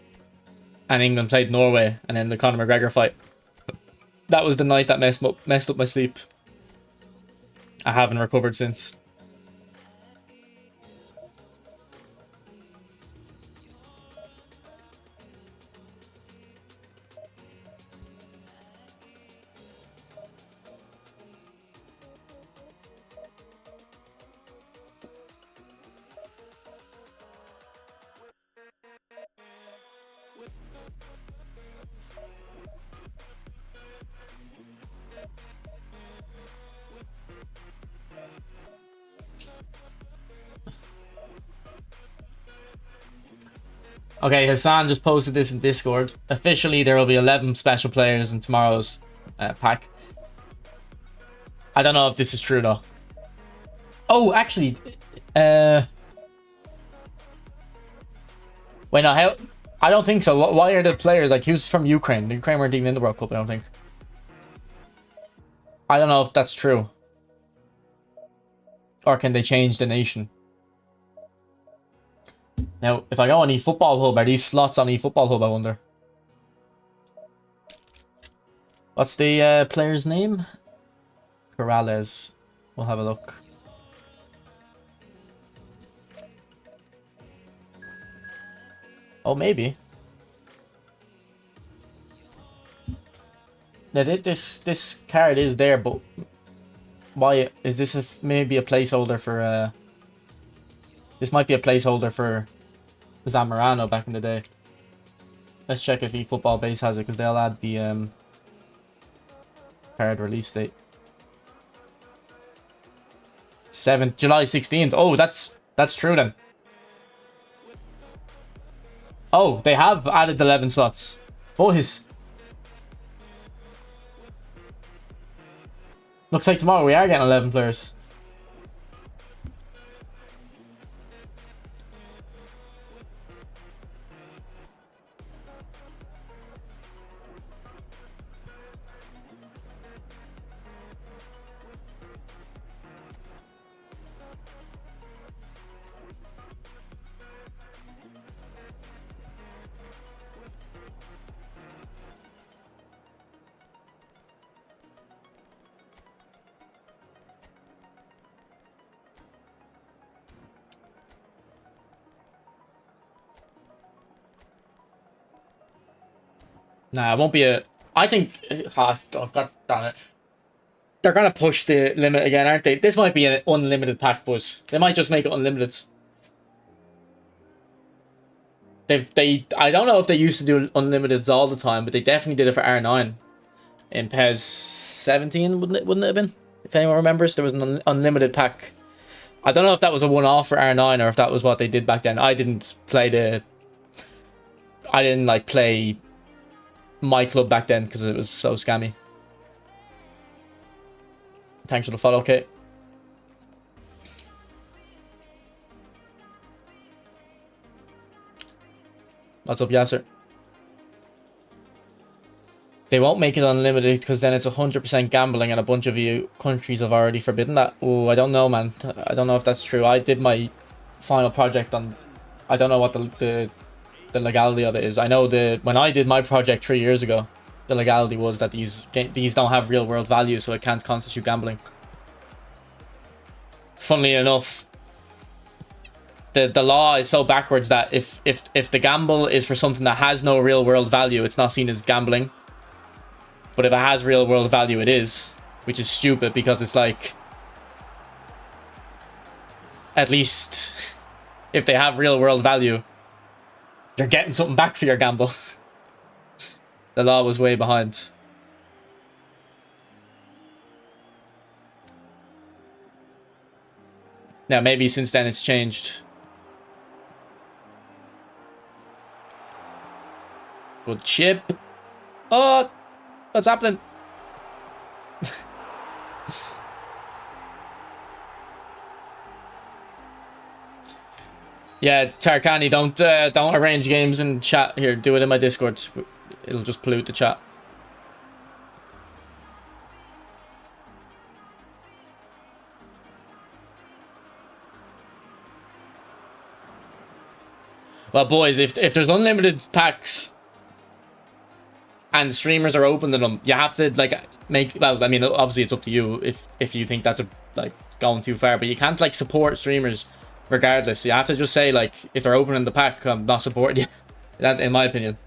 And England played Norway, and then the Conor McGregor fight. That was the night that messed up my sleep. I haven't recovered since. Okay, Hassan just posted this in Discord. Officially, there will be 11 special players in tomorrow's pack. I don't know if this is true though. Oh, actually, wait, no, how? I don't think so. Why are the players like who's from Ukraine? The Ukraine weren't even in the World Cup, I don't think. I don't know if that's true. Or can they change the nation? Now, if I go on eFootball Hub, are these slots on eFootball Hub, I wonder? What's the player's name? Corrales. We'll have a look. Oh, maybe. Now, this card is there, but why is this maybe a placeholder for this might be a placeholder for Zamorano back in the day. Let's check if eFootball Base has it, because they'll add the card release date. 7th July 16th. Oh, that's true then. Oh, they have added 11 slots. Boys. Looks like tomorrow we are getting 11 players. Nah, it won't be a... I think... oh, God damn it. They're gonna push the limit again, aren't they? This might be an unlimited pack, but they might just make it unlimited. I don't know if they used to do unlimiteds all the time, but they definitely did it for R9 in PES 17, wouldn't it have been? If anyone remembers, there was an unlimited pack. I don't know if that was a one-off for R9 or if that was what they did back then. I didn't play like play my club back then because it was so scammy. Thanks for the follow, Kate. What's up, Yasser? They won't make it unlimited because then it's 100% gambling and a bunch of you countries have already forbidden that. Oh, I don't know, man. I don't know if that's true. I did my final project on... I don't know what the legality of it is. I know when I did my project 3 years ago, the legality was that these don't have real world value, so it can't constitute gambling. Funnily enough, the law is so backwards that if the gamble is for something that has no real world value, it's not seen as gambling. But if it has real world value, it is, which is stupid because it's like, at least if they have real world value, you're getting something back for your gamble. The law was way behind. Now, maybe since then it's changed. Good chip. Oh, what's happening? Yeah, Tarkani, don't arrange games in chat here. Do it in my Discord. It'll just pollute the chat. Well, boys, if there's unlimited packs and streamers are open to them, you have to like make. Well, I mean, obviously it's up to you if you think that's like going too far, but you can't like support streamers regardless. You have to just say like, if they're opening the pack, I'm not supporting you. That, in my opinion.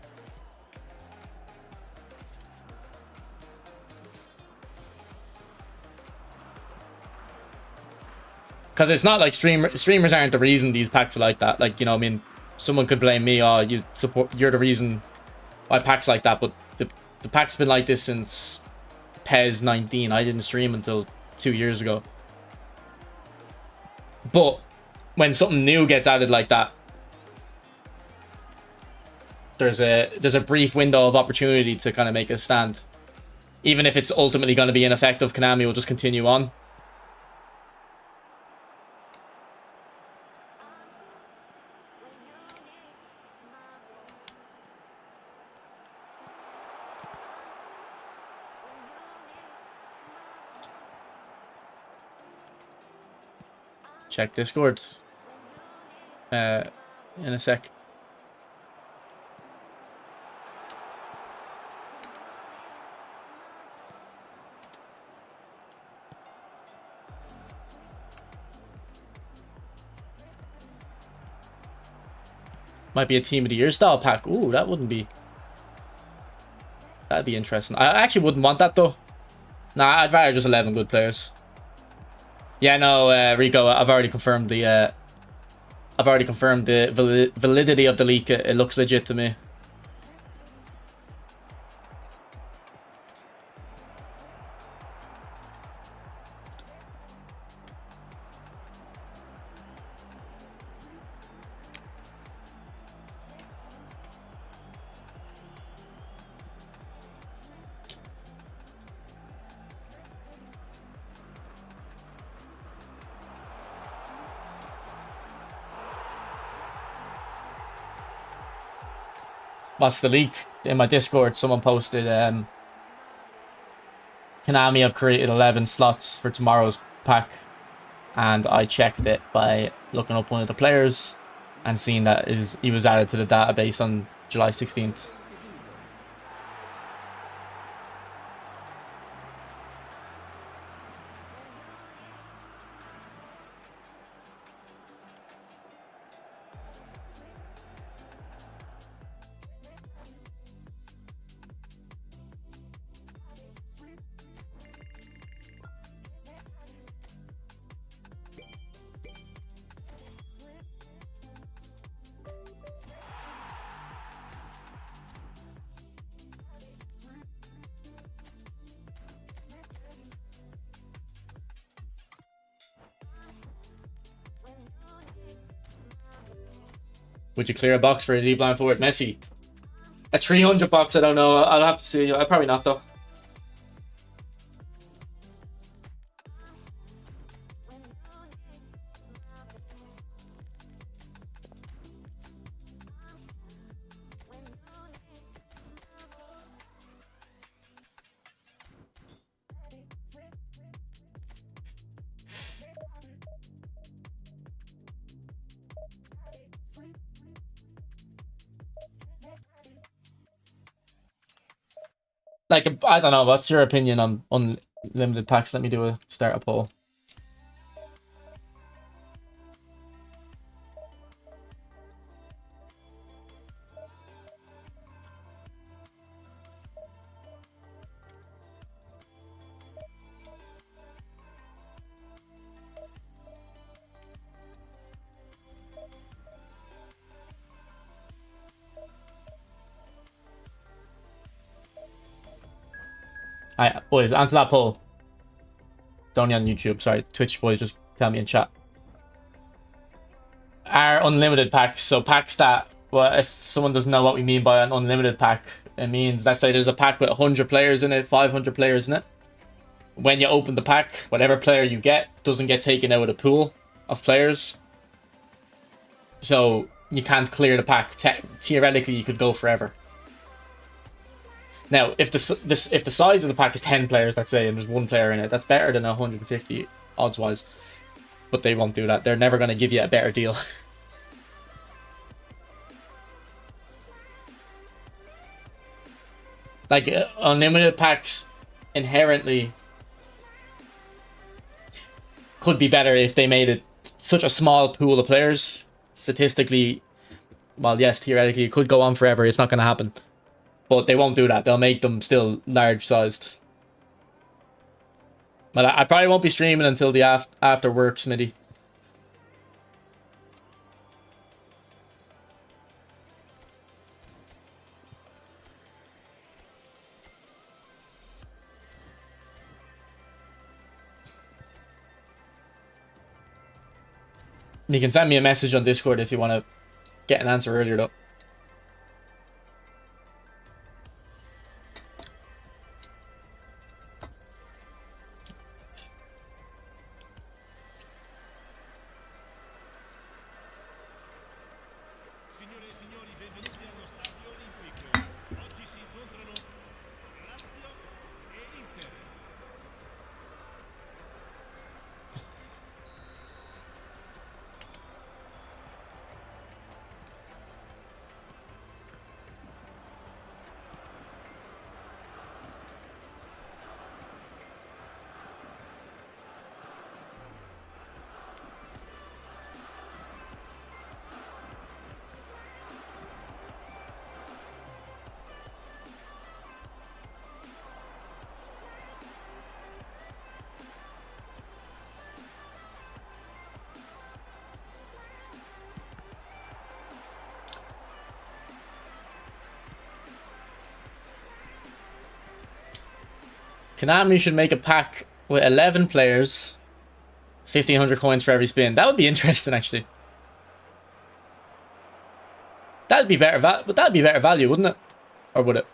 Because it's not like streamers aren't the reason these packs are like that. Like, you know, I mean, someone could blame me, oh, you're the reason why packs like that, but the pack's been like this since PES 19. I didn't stream until 2 years ago. But when something new gets added like that, there's a brief window of opportunity to kind of make a stand. Even if it's ultimately going to be ineffective, Konami will just continue on. Check Discord in a sec. Might be a Team of the Year style pack. Ooh, that wouldn't be... That'd be interesting. I actually wouldn't want that, though. Nah, I'd rather just 11 good players. Yeah, no, Rico, I've already confirmed the validity of the leak. It looks legit to me. What's the leak? In my Discord, someone posted, Konami have created 11 slots for tomorrow's pack. And I checked it by looking up one of the players and seeing that he was added to the database on July 16th. Would you clear a box for a deep line forward? Messi. A 300 box, I don't know. I'll have to see. I'll probably not, though. Like, I don't know. What's your opinion on unlimited packs? Let me start a poll. Alright, boys, answer that poll. It's only on YouTube. Sorry, Twitch boys, just tell me in chat. Are unlimited packs, so packs that, well, if someone doesn't know what we mean by an unlimited pack, it means, let's say there's a pack with 100 players in it, 500 players in it. When you open the pack, whatever player you get doesn't get taken out of the pool of players. So you can't clear the pack. Theoretically, you could go forever. Now, if the size of the pack is 10 players, let's say, and there's one player in it, that's better than 150 odds-wise. But they won't do that. They're never going to give you a better deal. Like, unlimited packs inherently could be better if they made it such a small pool of players. Statistically, well, yes, theoretically, it could go on forever. It's not going to happen. But they won't do that. They'll make them still large-sized. But I probably won't be streaming until the after work, Smitty. You can send me a message on Discord if you want to get an answer earlier, though. Konami should make a pack with 11 players, 1,500 coins for every spin. That would be interesting, actually. That'd be better, but that'd be better value, wouldn't it? Or would it?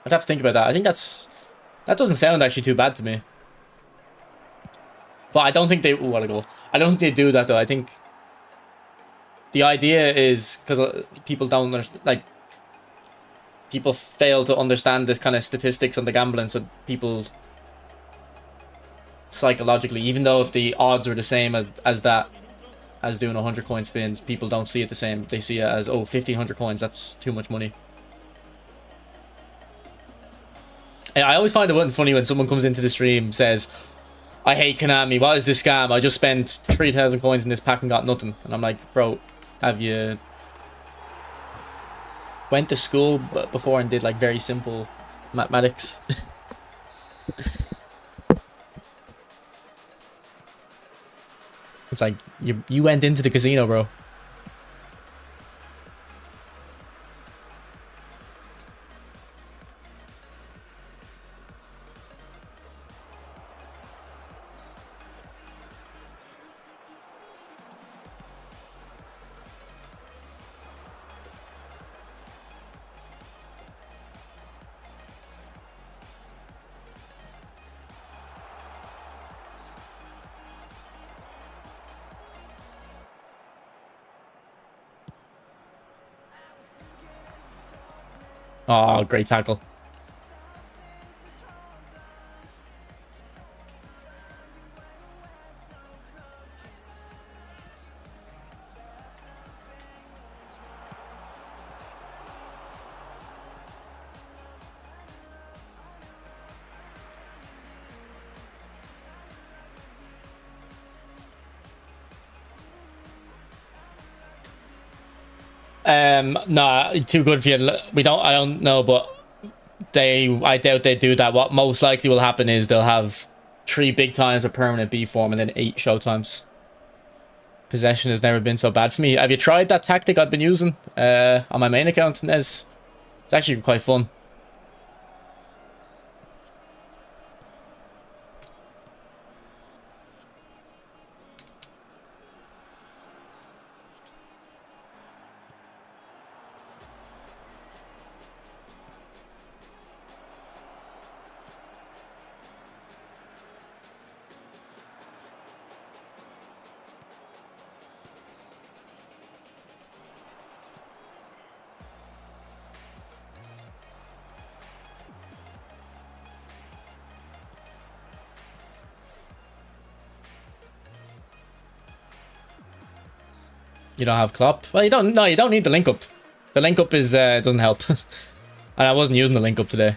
I'd have to think about that. I think that doesn't sound actually too bad to me. But I don't think they... Ooh, what a goal. I don't think they do that, though. I think the idea is... Because people don't understand... Like, people fail to understand the kind of statistics on the gambling, so people... Psychologically, even though if the odds are the same as that, as doing 100 coin spins, people don't see it the same. They see it as, oh, 1,500 coins, that's too much money. I always find it funny when someone comes into the stream, says, I hate Konami, what is this scam? I just spent 3,000 coins in this pack and got nothing. And I'm like, bro, have you went to school before and did like very simple mathematics? It's like, you went into the casino, bro. Oh, great tackle. Nah, too good for you. I don't know, but I doubt they do that. What most likely will happen is they'll have 3 big times with permanent B form and then 8 show times. Possession has never been so bad for me. Have you tried that tactic I've been using on my main account, Nez? It's actually quite fun. You don't have Klopp? Well, you don't. No, you don't need the link up. The link up is doesn't help. And I wasn't using the link up today.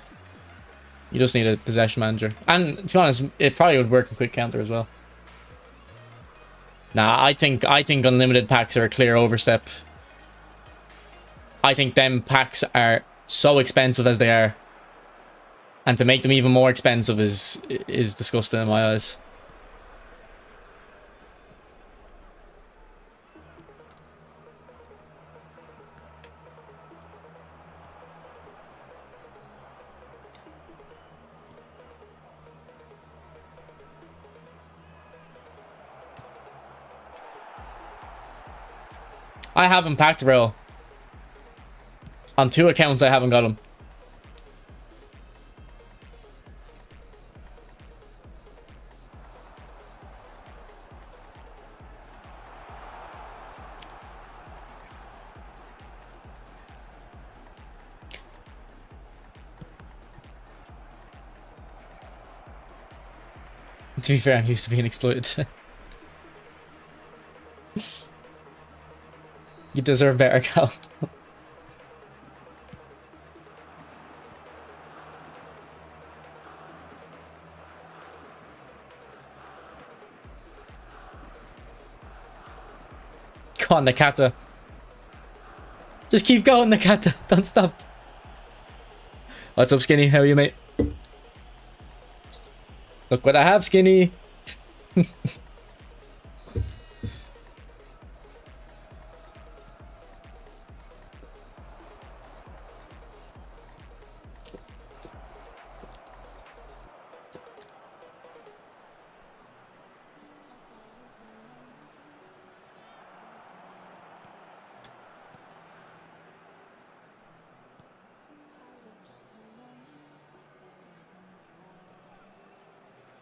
You just need a possession manager. And to be honest, it probably would work in quick counter as well. Nah, I think unlimited packs are a clear overstep. I think them packs are so expensive as they are. And to make them even more expensive is disgusting in my eyes. I haven't packed Rail. On 2 accounts, I haven't got him. To be fair, I'm used to being exploited. You deserve better, Cal. Go on, Nakata. Just keep going, Nakata. Don't stop. What's up, Skinny? How are you, mate? Look what I have, Skinny.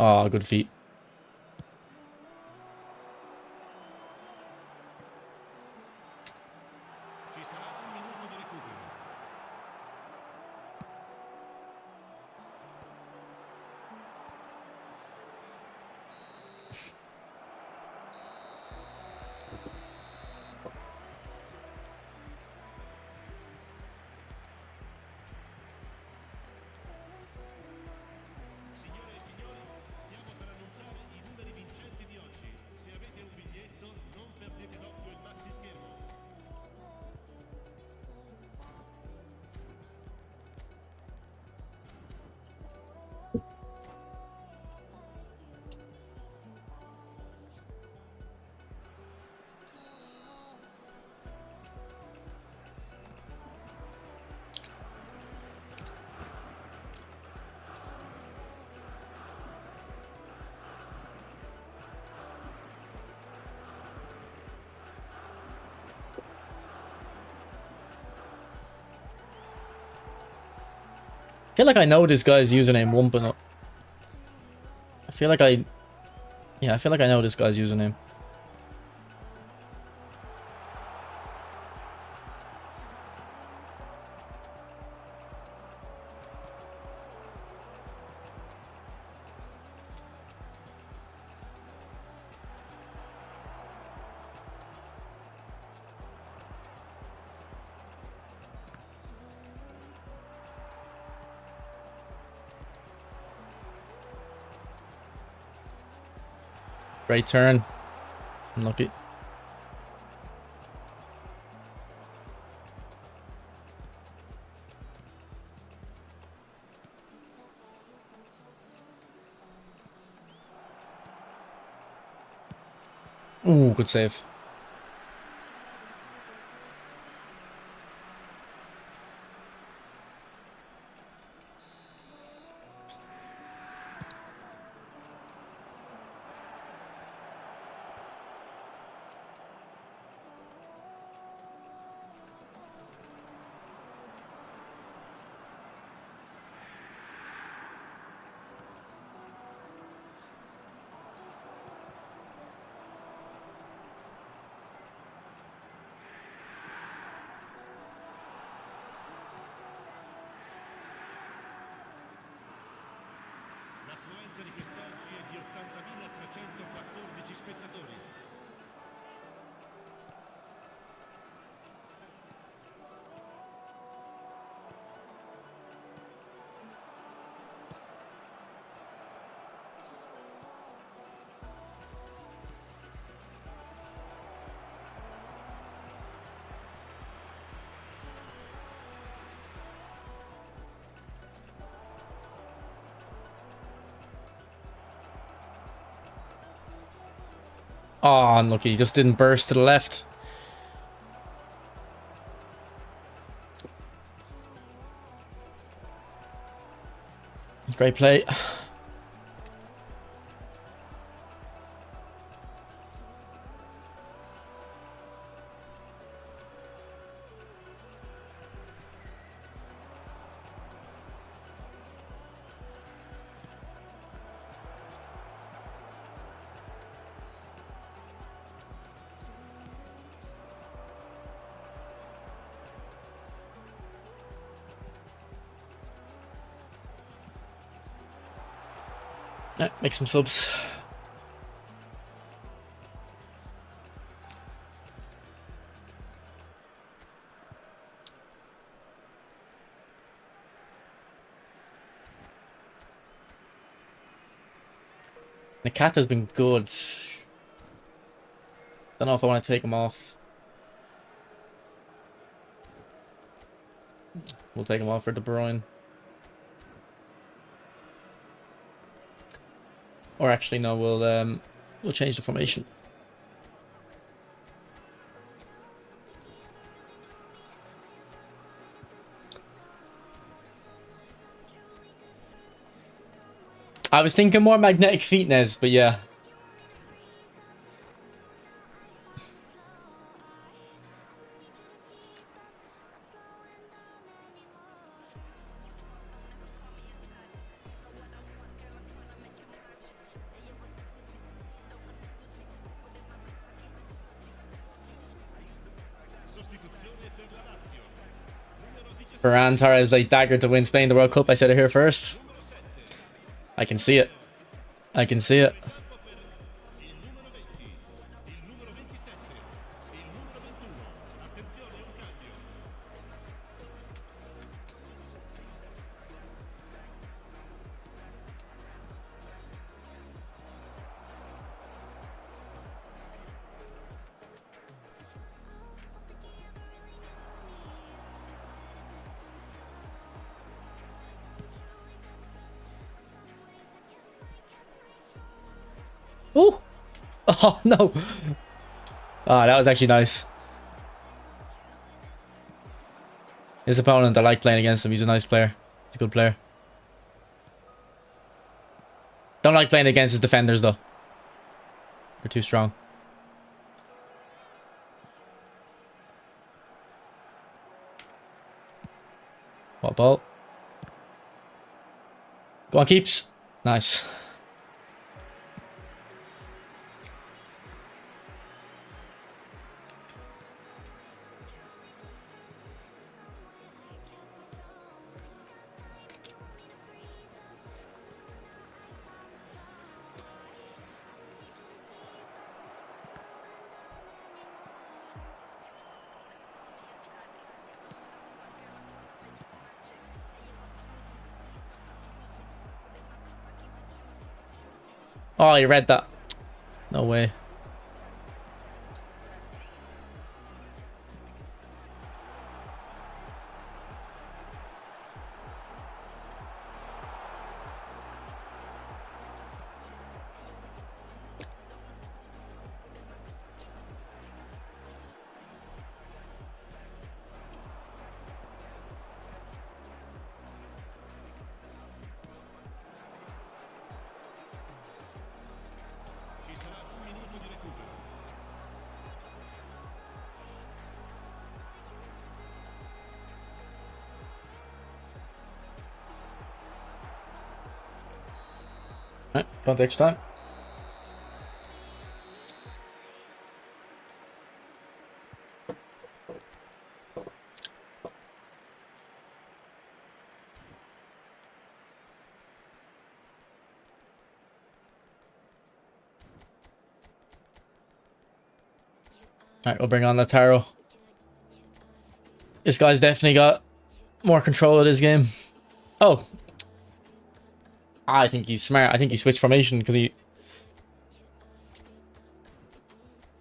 Oh, good feet. I feel like I know this guy's username, Wumping Up. I feel like I... Yeah, I feel like I know this guy's username. Great turn. Unlucky. Ooh, good save. L'affluenza di quest'oggi è di 80.314 spettatori. Oh, unlucky. He just didn't burst to the left. Great play. Make some subs. The cat has been good. Don't know if I want to take him off. We'll take him off for De Bruyne. Or actually, no, we'll change the formation. I was thinking more magnetic feetness, but yeah. Ferran Torres late dagger to win Spain the World Cup. I said it here first. I can see it. I can see it. Ooh. Oh, no. Oh, that was actually nice. His opponent, I like playing against him. He's a nice player. He's a good player. Don't like playing against his defenders, though. They're too strong. What ball? Go on, keeps. Nice. Oh, you read that. No way. Right, gone to extra time. Alright, we'll bring on Lautaro. This guy's definitely got more control of this game. Oh. I think he's smart. I think he switched formation because he...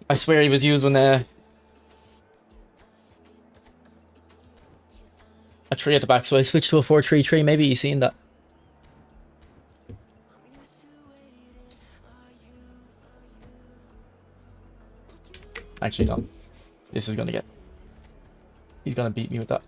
I swear he was using a 3 at the back, so I switched to a 4-3-3. Maybe he's seen that. Actually, no. This is gonna get... He's gonna beat me with that.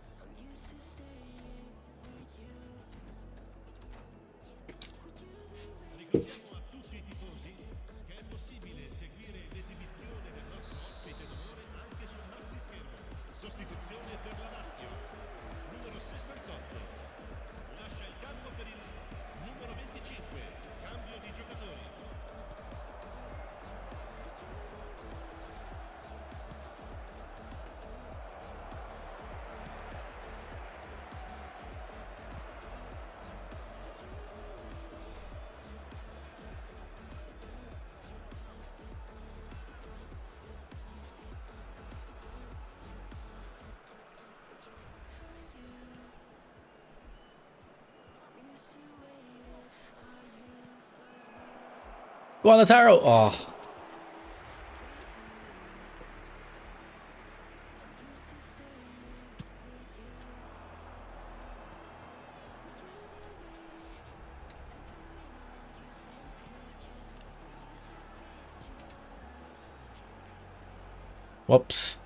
Go on, Lautaro. Oh. Whoops.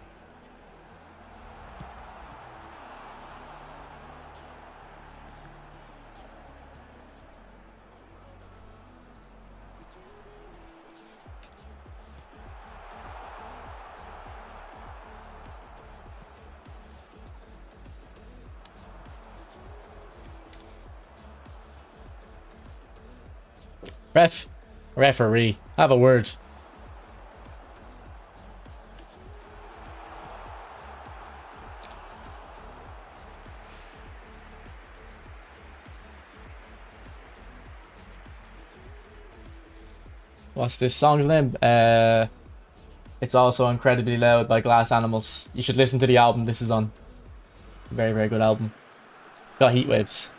Referee, have a word. What's this song's name? It's Also Incredibly Loud by Glass Animals. You should listen to the album this is on. Very, very good album. Got Heat Waves.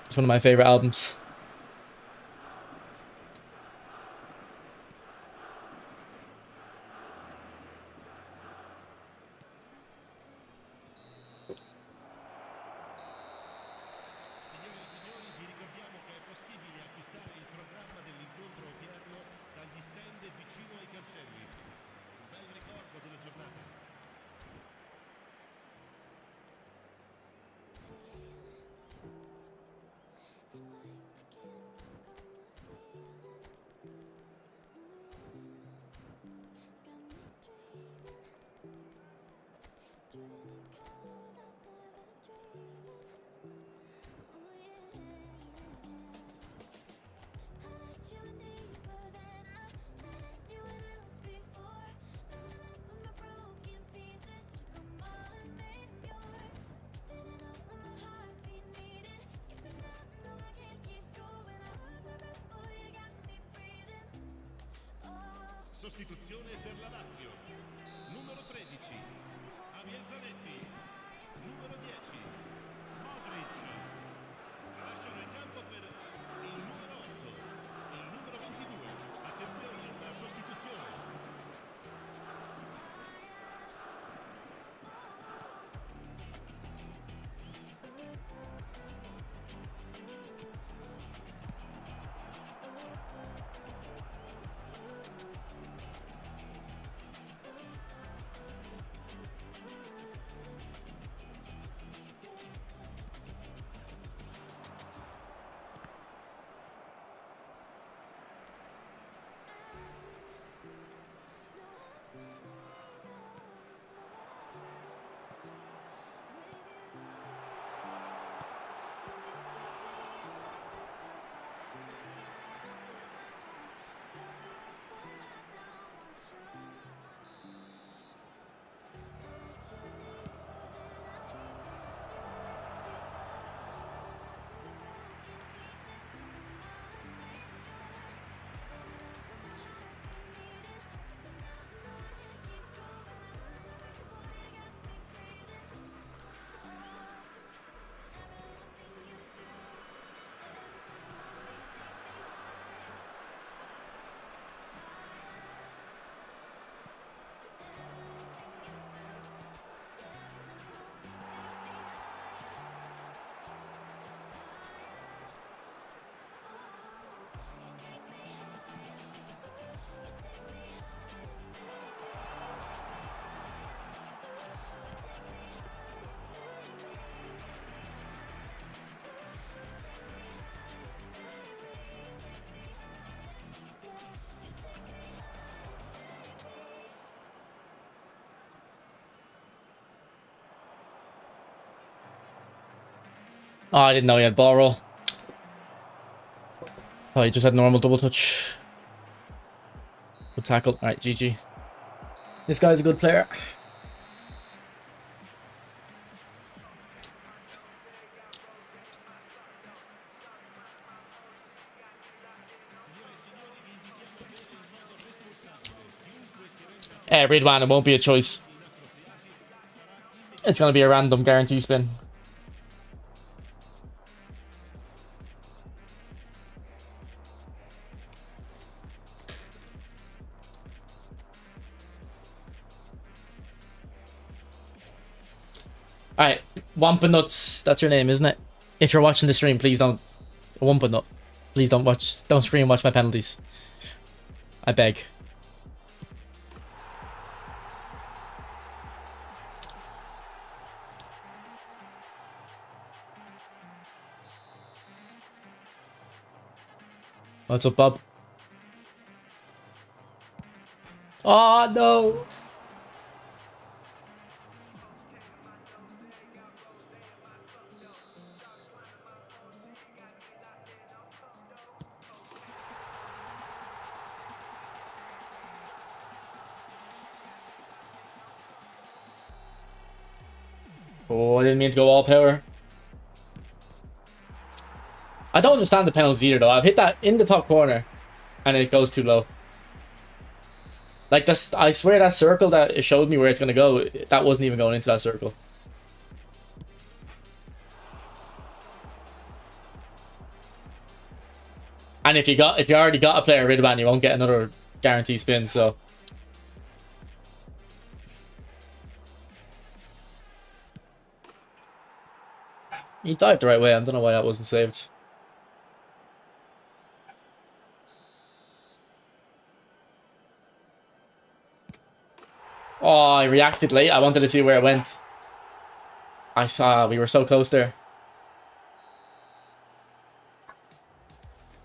It's one of my favorite albums. Signore e signori, vi ricordiamo che è possibile acquistare il programma dell'incontro odierno dagli stand vicino ai cancelli. Un bel ricordo della giornata. Sostituzione per la Lazio. Numero 13. Abianzanetti. Numero 10. Modric. Lasciano il campo per il numero 8. Il numero 22. Attenzione alla sostituzione. Oh, I didn't know he had ball roll. Oh, he just had normal double touch. Good tackle. Alright, GG. This guy's a good player. Ridwan, it won't be a choice. It's going to be a random guarantee spin. Alright, Wampa Nuts. That's your name, isn't it? If you're watching the stream, please don't... Wampa Nut. Please don't screen watch my penalties. I beg. What's up, Bob? Oh, no. Oh, I didn't mean to go all power. I don't understand the penalties either, though. I've hit that in the top corner, and it goes too low. Like, this, I swear that circle that it showed me where it's going to go, that wasn't even going into that circle. And if you already got a player rid of you won't get another guarantee spin, so. He dived the right way. I don't know why that wasn't saved. Oh, I reacted late. I wanted to see where it went. I saw we were so close there.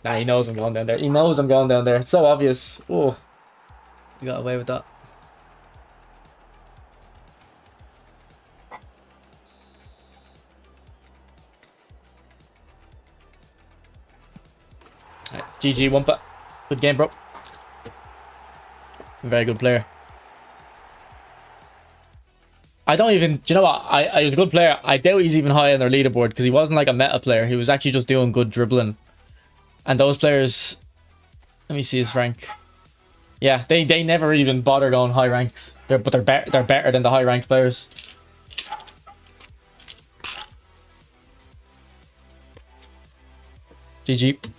Nah, he knows I'm going down there. He knows I'm going down there. It's so obvious. Oh, he got away with that. Right, GG, Wumpa. Good game, bro. Very good player. I don't even... Do you know what? I was a good player. I doubt he's even high on their leaderboard because he wasn't like a meta player. He was actually just doing good dribbling. And those players... Let me see his rank. Yeah, they never even bother going high ranks. They're better than the high ranked players. GG.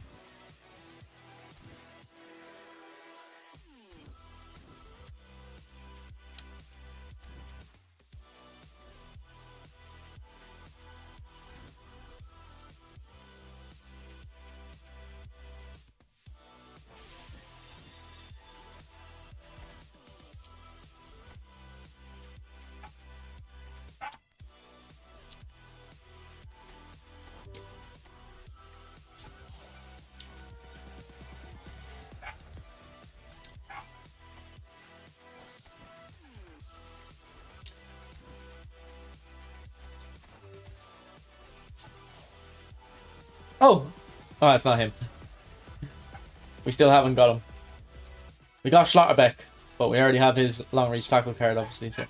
Oh! Oh, that's not him. We still haven't got him. We got Schlotterbeck, but we already have his long reach tackle card, obviously, so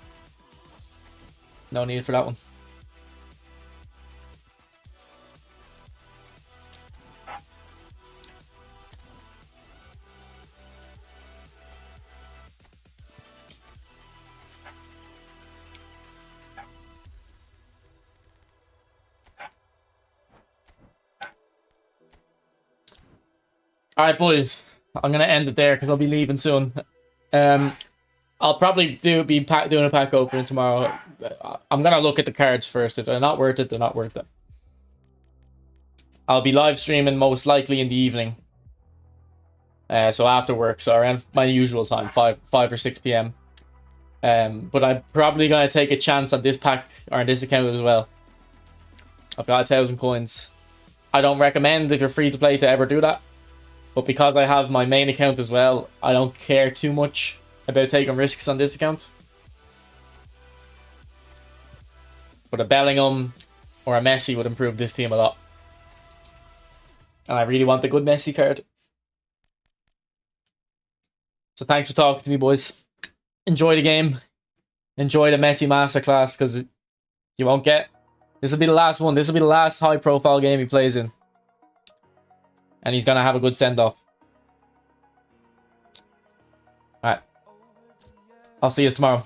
no need for that one. Alright, boys. I'm going to end it there because I'll be leaving soon. I'll probably doing a pack opening tomorrow. I'm going to look at the cards first. If they're not worth it, they're not worth it. I'll be live streaming most likely in the evening. So after work, so around my usual time, 5 or 6 p.m. But I'm probably going to take a chance on this pack or on this account as well. I've got 1,000 coins. I don't recommend if you're free to play to ever do that. But because I have my main account as well, I don't care too much about taking risks on this account. But a Bellingham or a Messi would improve this team a lot. And I really want the good Messi card. So thanks for talking to me, boys. Enjoy the game. Enjoy the Messi masterclass, because you won't get... This will be the last one. This will be the last high-profile game he plays in. And he's going to have a good send-off. Alright. I'll see you tomorrow.